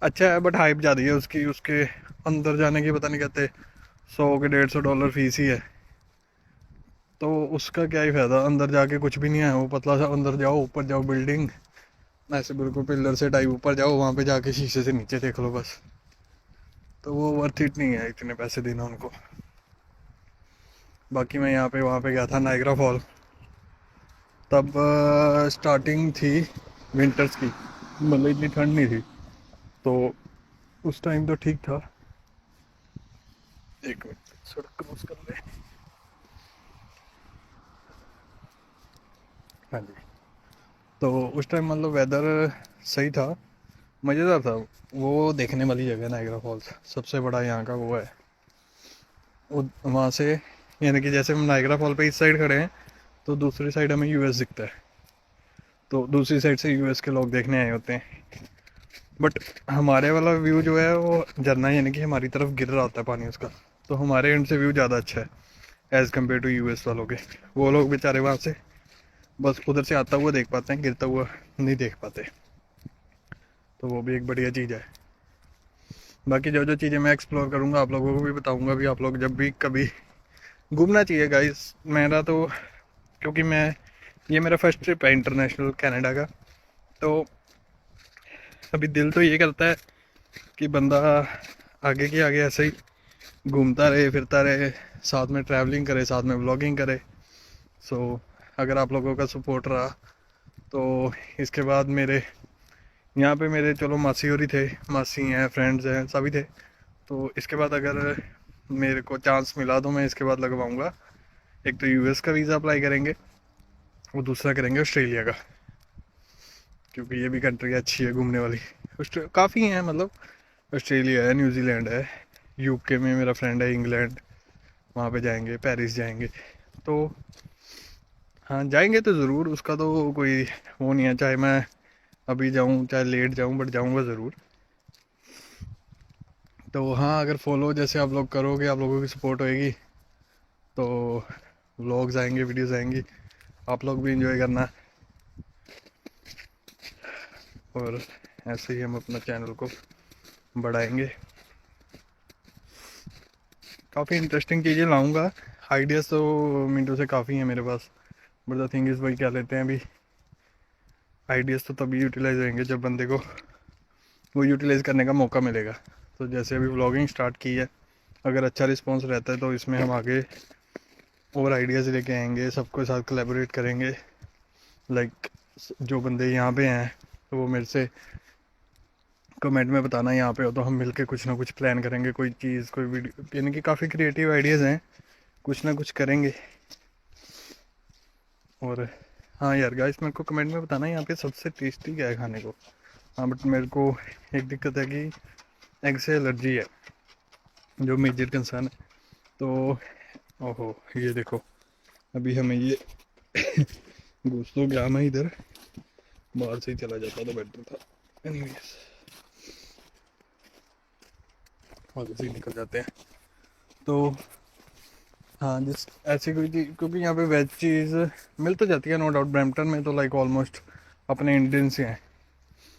अच्छा है, बट हाइप ज़्यादा है उसकी। उसके अंदर जाने की पता नहीं कहते 100 के $150 फीस ही है, तो उसका क्या ही फ़ायदा, अंदर जाके कुछ भी नहीं है। वो पतला सा अंदर जाओ, ऊपर जाओ, बिल्डिंग ऐसे बिल्कुल पिलर से टाइप ऊपर जाओ, वहाँ पे जाके शीशे से नीचे देख लो बस। तो वो वर्थ इट नहीं है इतने पैसे देना उनको। बाकी मैं यहाँ पे वहाँ पे गया था नायग्रा फॉल, तब स्टार्टिंग थी विंटर्स की, मतलब इतनी ठंड नहीं थी, तो उस टाइम तो ठीक था। एक मिनट, सड़क क्रॉस कर ले। हाँ जी, तो उस टाइम मतलब वेदर सही था, मज़ेदार था। वो देखने वाली जगह नायग्रा फॉल्स, सबसे बड़ा यहाँ का वो है। वहाँ से, यानी कि जैसे हम नायग्रा फॉल पे इस साइड खड़े हैं, तो दूसरी साइड हमें यूएस दिखता है, तो दूसरी साइड से यूएस के लोग देखने आए होते हैं। बट हमारे वाला व्यू जो है वो झरना, यानी कि हमारी तरफ गिर रहा होता है पानी उसका, तो हमारे एंड से व्यू ज़्यादा अच्छा है एज़ कम्पेयर टू यूएस वालों के। वो लोग बेचारे वहाँ से बस उधर से आता हुआ देख पाते हैं, गिरता हुआ नहीं देख पाते, तो वो भी एक बढ़िया चीज़ है। बाकी जो जो चीज़ें मैं एक्सप्लोर करूँगा आप लोगों को भी बताऊँगा भी। आप लोग जब भी कभी घूमना चाहिए गाइस, मेरा तो, क्योंकि मैं, ये मेरा फर्स्ट ट्रिप है इंटरनेशनल कनाडा का, तो अभी दिल तो ये करता है कि बंदा आगे के आगे ऐसे ही घूमता रहे, फिरता रहे, साथ में ट्रैवलिंग करे, साथ में व्लॉगिंग करे। सो अगर आप लोगों का सपोर्ट रहा, तो इसके बाद मेरे यहाँ पे मेरे चलो मासी और ही थे, मासी हैं, फ्रेंड्स हैं, सभी थे। तो इसके बाद अगर मेरे को चांस मिला तो मैं इसके बाद लगवाऊँगा, एक तो यूएस का वीज़ा अप्लाई करेंगे, और दूसरा करेंगे ऑस्ट्रेलिया का, क्योंकि ये भी कंट्री अच्छी है घूमने वाली। काफ़ी हैं, मतलब ऑस्ट्रेलिया है, न्यूजीलैंड है, यूके में मेरा फ्रेंड है, इंग्लैंड, वहाँ पे जाएंगे, पेरिस जाएंगे। तो हाँ, जाएंगे तो ज़रूर, उसका तो कोई वो नहीं है, चाहे मैं अभी जाऊँ चाहे लेट जाऊँ, बट जाऊँगा ज़रूर। तो हाँ, अगर फॉलो जैसे आप लोग करोगे, आप लोगों की सपोर्ट होएगी, तो व्लॉग्स आएंगे, वीडियोस आएंगी, आप लोग भी इंजॉय करना। और ऐसे ही हम अपना चैनल को बढ़ाएंगे, काफ़ी इंटरेस्टिंग चीज़ें लाऊंगा। आइडियाज़ तो मिनटों से काफ़ी हैं मेरे पास, बट द थिंग इज़ भाई क्या लेते हैं अभी, आइडियाज़ तो तभी यूटिलाइज होंगे जब बंदे को वो यूटिलाइज़ करने का मौका मिलेगा। तो जैसे अभी व्लॉगिंग स्टार्ट की है, अगर अच्छा रिस्पॉन्स रहता है तो इसमें हम आगे और आइडियाज़ लेके आएंगे, सबके साथ कोलैबोरेट करेंगे। लाइक जो बंदे यहाँ पे हैं तो वो मेरे से कमेंट में बताना यहाँ पे हो, तो हम मिलके कुछ ना कुछ प्लान करेंगे, कोई चीज़, कोई वीडियो, यानी कि काफ़ी क्रिएटिव आइडियाज़ हैं, कुछ ना कुछ करेंगे। और हाँ यार गाइस, मेरे को कमेंट में बताना यहाँ पे सबसे टेस्टी क्या है खाने को। हाँ बट मेरे को एक दिक्कत है कि एग से एलर्जी है, जो मेजर कंसर्न है। तो ओहो, ये देखो, अभी हमें ये घुस तो गया, मैं इधर बाहर से ही चला जाता तो बेटर था। एनीवेज, आगे से ही निकल जाते हैं। तो हाँ, जिस ऐसी कोई चीज़, क्योंकि यहाँ पे वेज चीज़ मिल तो जाती है नो डाउट, ब्रैम्पटन में तो लाइक ऑलमोस्ट अपने इंडियंस ही हैं।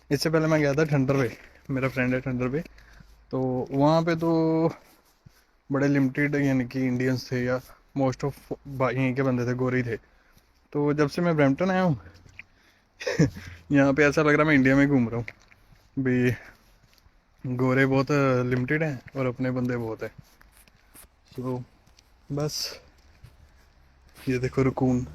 इससे पहले मैं गया था ठंडर पे, मेरा फ्रेंड है ठंडर पे, तो वहाँ पे तो बड़े लिमिटेड यानी कि इंडियंस थे, या मोस्ट ऑफ यहीं के बंदे थे, गोरे ही थे। तो जब से मैं ब्रैम्पटन आया हूँ यहाँ पे ऐसा लग रहा है मैं इंडिया में घूम रहा हूँ भी। गोरे बहुत लिमिटेड हैं और अपने बंदे बहुत हैं। तो बस ये देखो रकून,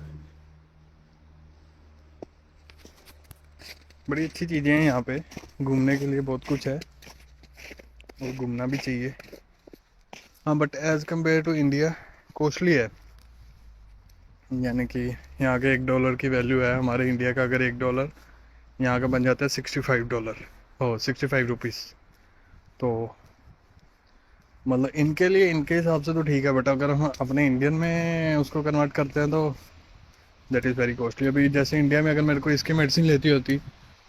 बड़ी अच्छी चीज़ें हैं यहाँ पे, घूमने के लिए बहुत कुछ है और घूमना भी चाहिए। हाँ but as compare to India costly है, यानी कि यहाँ के $1 की वैल्यू है, हमारे इंडिया का अगर $1 यहाँ का बन जाता है $65, ओ 65 रुपीज़। तो मतलब इनके लिए, इनके हिसाब से तो ठीक है, बट अगर हम अपने इंडियन में उसको कन्वर्ट करते हैं तो दैट इज़ वेरी कॉस्टली। अभी जैसे इंडिया में अगर मेरे को इसकी मेडिसिन लेती होती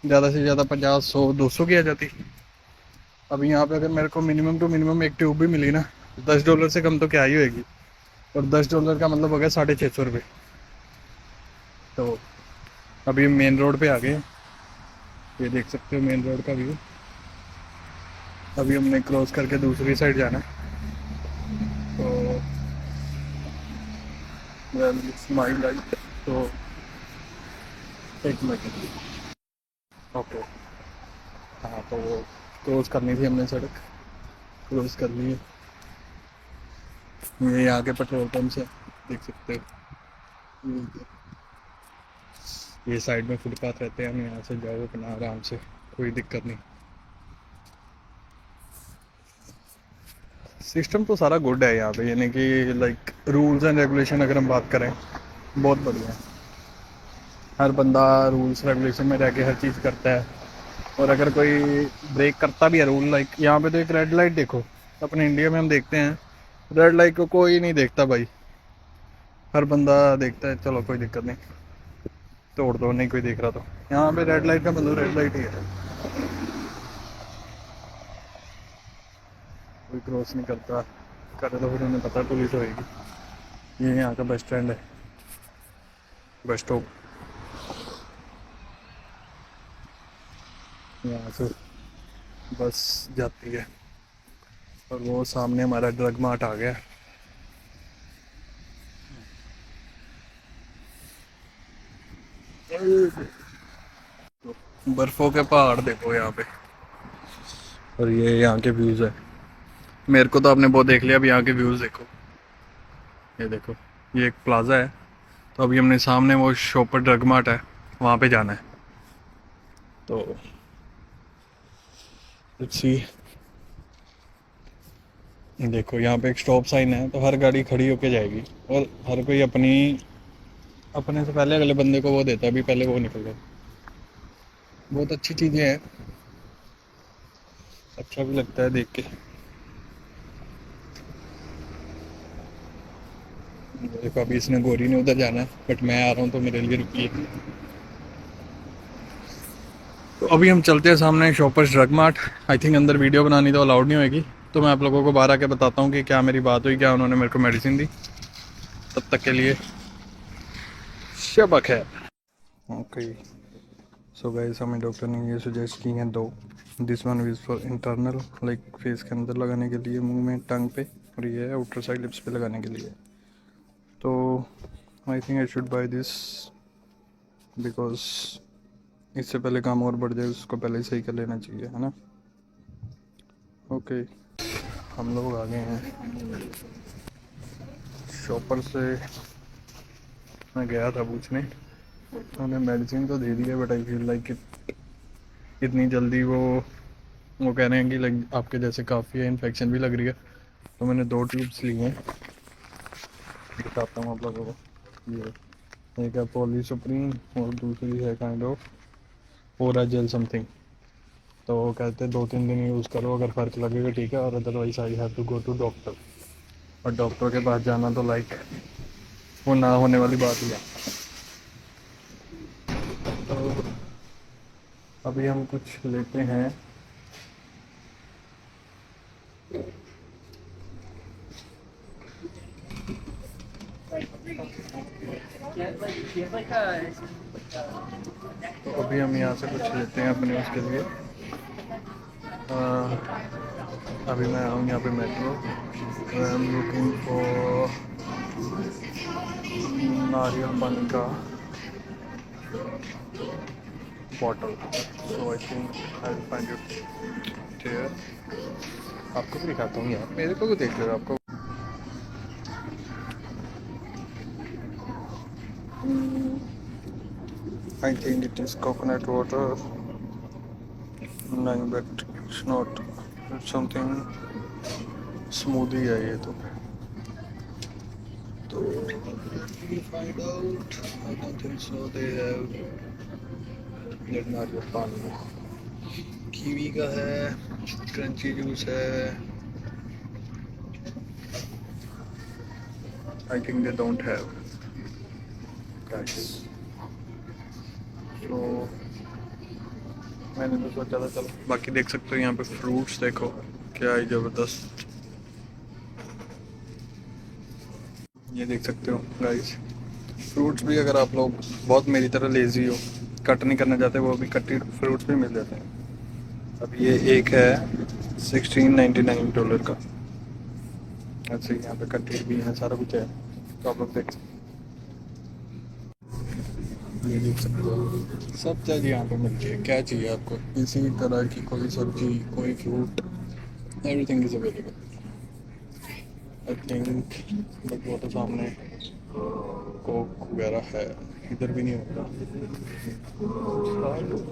ज़्यादा से ज़्यादा 50, 100, 200 की आ जाती। अभी यहाँ पे अगर मेरे को मिनिमम टू मिनिमम एक ट्यूब भी मिली ना, $10 से कम तो क्या ही होएगी, और $10 का मतलब हो गया 650 रुपये। तो अभी मेन रोड पे आ गए, ये देख सकते हो मेन रोड का व्यू। अभी हमने क्रॉस करके दूसरी साइड जाना है। तो माई लाइफ, तो एक मिनट, ओके। हाँ तो वो क्रॉस करनी थी हमने, सड़क क्रॉस कर ली है। ये यहाँ के पेट्रोल पंप से देख सकते हो, ये साइड में फुटपाथ रहते हैं, हम यहाँ से जाओ अपना आराम से, कोई दिक्कत नहीं। सिस्टम तो सारा गुड है यहाँ पे, यानी कि लाइक रूल्स एंड रेगुलेशन अगर हम बात करें, बहुत बढ़िया है। हर बंदा रूल्स रेगुलेशन में रह के हर चीज़ करता है, और अगर कोई ब्रेक करता भी है रूल, लाइक यहाँ पे तो एक रेड लाइट देखो, अपने इंडिया में हम देखते हैं रेड लाइट को कोई नहीं देखता भाई, हर बंदा देखता है चलो कोई दिक्कत नहीं, तोड़ दो, नहीं कोई देख रहा। तो यहाँ पे रेड लाइट का मतलब रेड लाइट ही है, कोई क्रॉस नहीं करता, करे तो फिर उन्हें पता पुलिस होएगी। ये यहाँ का बस स्टैंड है, बस स्टॉप, यहाँ से बस जाती है। और वो सामने हमारा ड्रग मार्ट आ गया। बर्फों के पहाड़ देखो यहाँ पे, और ये यहाँ के व्यूज़ है। मेरे को तो आपने बहुत देख लिया, अब यहाँ के व्यूज़ देखो, ये देखो, ये एक प्लाजा है। तो अभी हमने सामने वो शॉपर ड्रग मार्ट है, वहाँ पे जाना है। तो लेट्स सी, देखो यहाँ पे एक स्टॉप साइन है, तो हर गाड़ी खड़ी होके जाएगी, और हर कोई अपनी, अपने से पहले अगले बंदे को वो देता है, अभी पहले वो निकल गया। बहुत अच्छी चीज़ें हैं, अच्छा भी लगता है देख के। देखो अभी इसने, गोरी ने उधर जाना है, बट मैं आ रहा हूँ तो मेरे लिए रुकी है। तो अभी हम चलते हैं सामने shoppers drug mart. I think अंदर वीडियो बनानी तो अलाउड नहीं होगी, तो मैं आप लोगों को बाहर आके बताता हूँ कि क्या मेरी बात हुई, क्या उन्होंने मेरे को मेडिसिन दी। तब तक के लिए शब खैर। ओके, सो गाइस, हमें डॉक्टर ने ये सजेस्ट की हैं 2। This one is for internal, like face के अंदर लगाने के लिए, मुंह में, टंग पे, और ये है आउटर साइड लिप्स पे लगाने के लिए। तो आई think I should by this, because इससे पहले काम और बढ़ जाए उसको पहले ही सही कर लेना चाहिए, है ना। ओके, हम लोग आ गए हैं शॉपर से। मैं गया था पूछने, उन्होंने मेडिसिन तो दे दी है, बट आई फील लाइक इतनी जल्दी वो कह रहे हैं कि लाइक आपके जैसे काफ़ी है, इन्फेक्शन भी लग रही है। तो मैंने 2 ट्यूब्स ली हैं, दिखाता हूँ आप लोगों को। ये एक है पॉली सुप्रीम और दूसरी है kind of aura jail something. तो वो कहते हैं 2-3 दिन यूज़ करो, अगर फ़र्क लगेगा ठीक है, और otherwise I have to go to doctor. और डॉक्टर के पास जाना तो लाइक वो ना होने वाली बात ही है। तो अभी हम कुछ लेते हैं। तो अभी हम यहाँ से कुछ लेते हैं अपने उसके लिए। अभी मैं आऊँ यहाँ पे metro, I am looking for नारियल पानी का bottle. So I think I will find it here. आपको भी दिखाता हूँ यार, मेरे को भी देख लो आपको। I think it is coconut water. नहीं, but it's not. It's something smoothie है ये तो we find out. I don't think so. They have that नारियल पानी, कीवी का है, क्रंची जूस है। I think they don't have, guys. तो मैंने तो सोचा था चलो, बाकी देख सकते हो यहाँ पे फ्रूट्स देखो क्या है ज़बरदस्त। ये देख सकते हो गाइस, फ्रूट्स भी अगर आप लोग बहुत मेरी तरह लेज़ी हो, कट नहीं करना चाहते, वो भी कटेड फ्रूट्स भी मिल जाते हैं। अब ये एक है $16.99 का। ऐसे यहाँ पे कटेड भी है, सारा कुछ है, तो आप लोग देख सकते हो। ये देख सकते हो सब चीज़ यहाँ पे मिलती है, क्या चाहिए आपको, किसी तरह की कोई सब्जी, कोई fruit, everything is available. I think but वो तो सामने कोक वगैरह है, इधर भी नहीं होगा।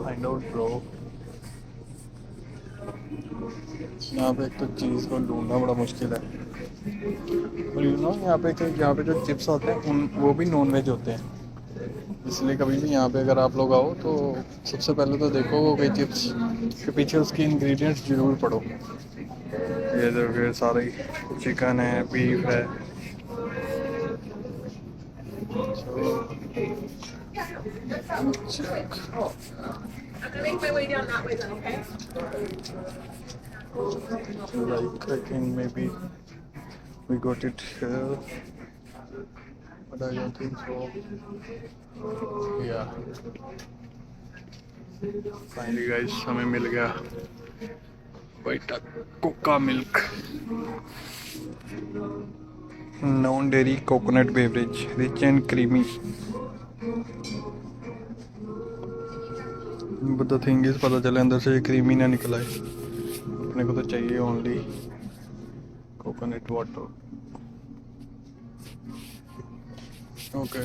फाइंड आउट ब्रो, यहाँ पे एक तो चीज़ को ढूंढना बड़ा मुश्किल है। और यू नो यहाँ पे जो चिप्स आते हैं उन वो भी नॉन वेज होते हैं, इसलिए कभी भी यहाँ पे अगर आप लोग आओ तो सबसे पहले तो देखो वो कोई चिप्स के पीछे उसकी इंग्रेडिएंट्स जरूर पढ़ो। ये देखो सारे चिकन है, बीफ है।
I'm gonna make my way down that way then, okay?
Like I think maybe we got it here, but I don't think so. Yeah. Finally guys, हमें मिल गया Vita Coco milk, non dairy coconut beverage, rich and creamy. But the thing is, पता चले अंदर से ये creamy ना निकला है, अपने को तो चाहिए ओनली कोकोनट वाटर। ओके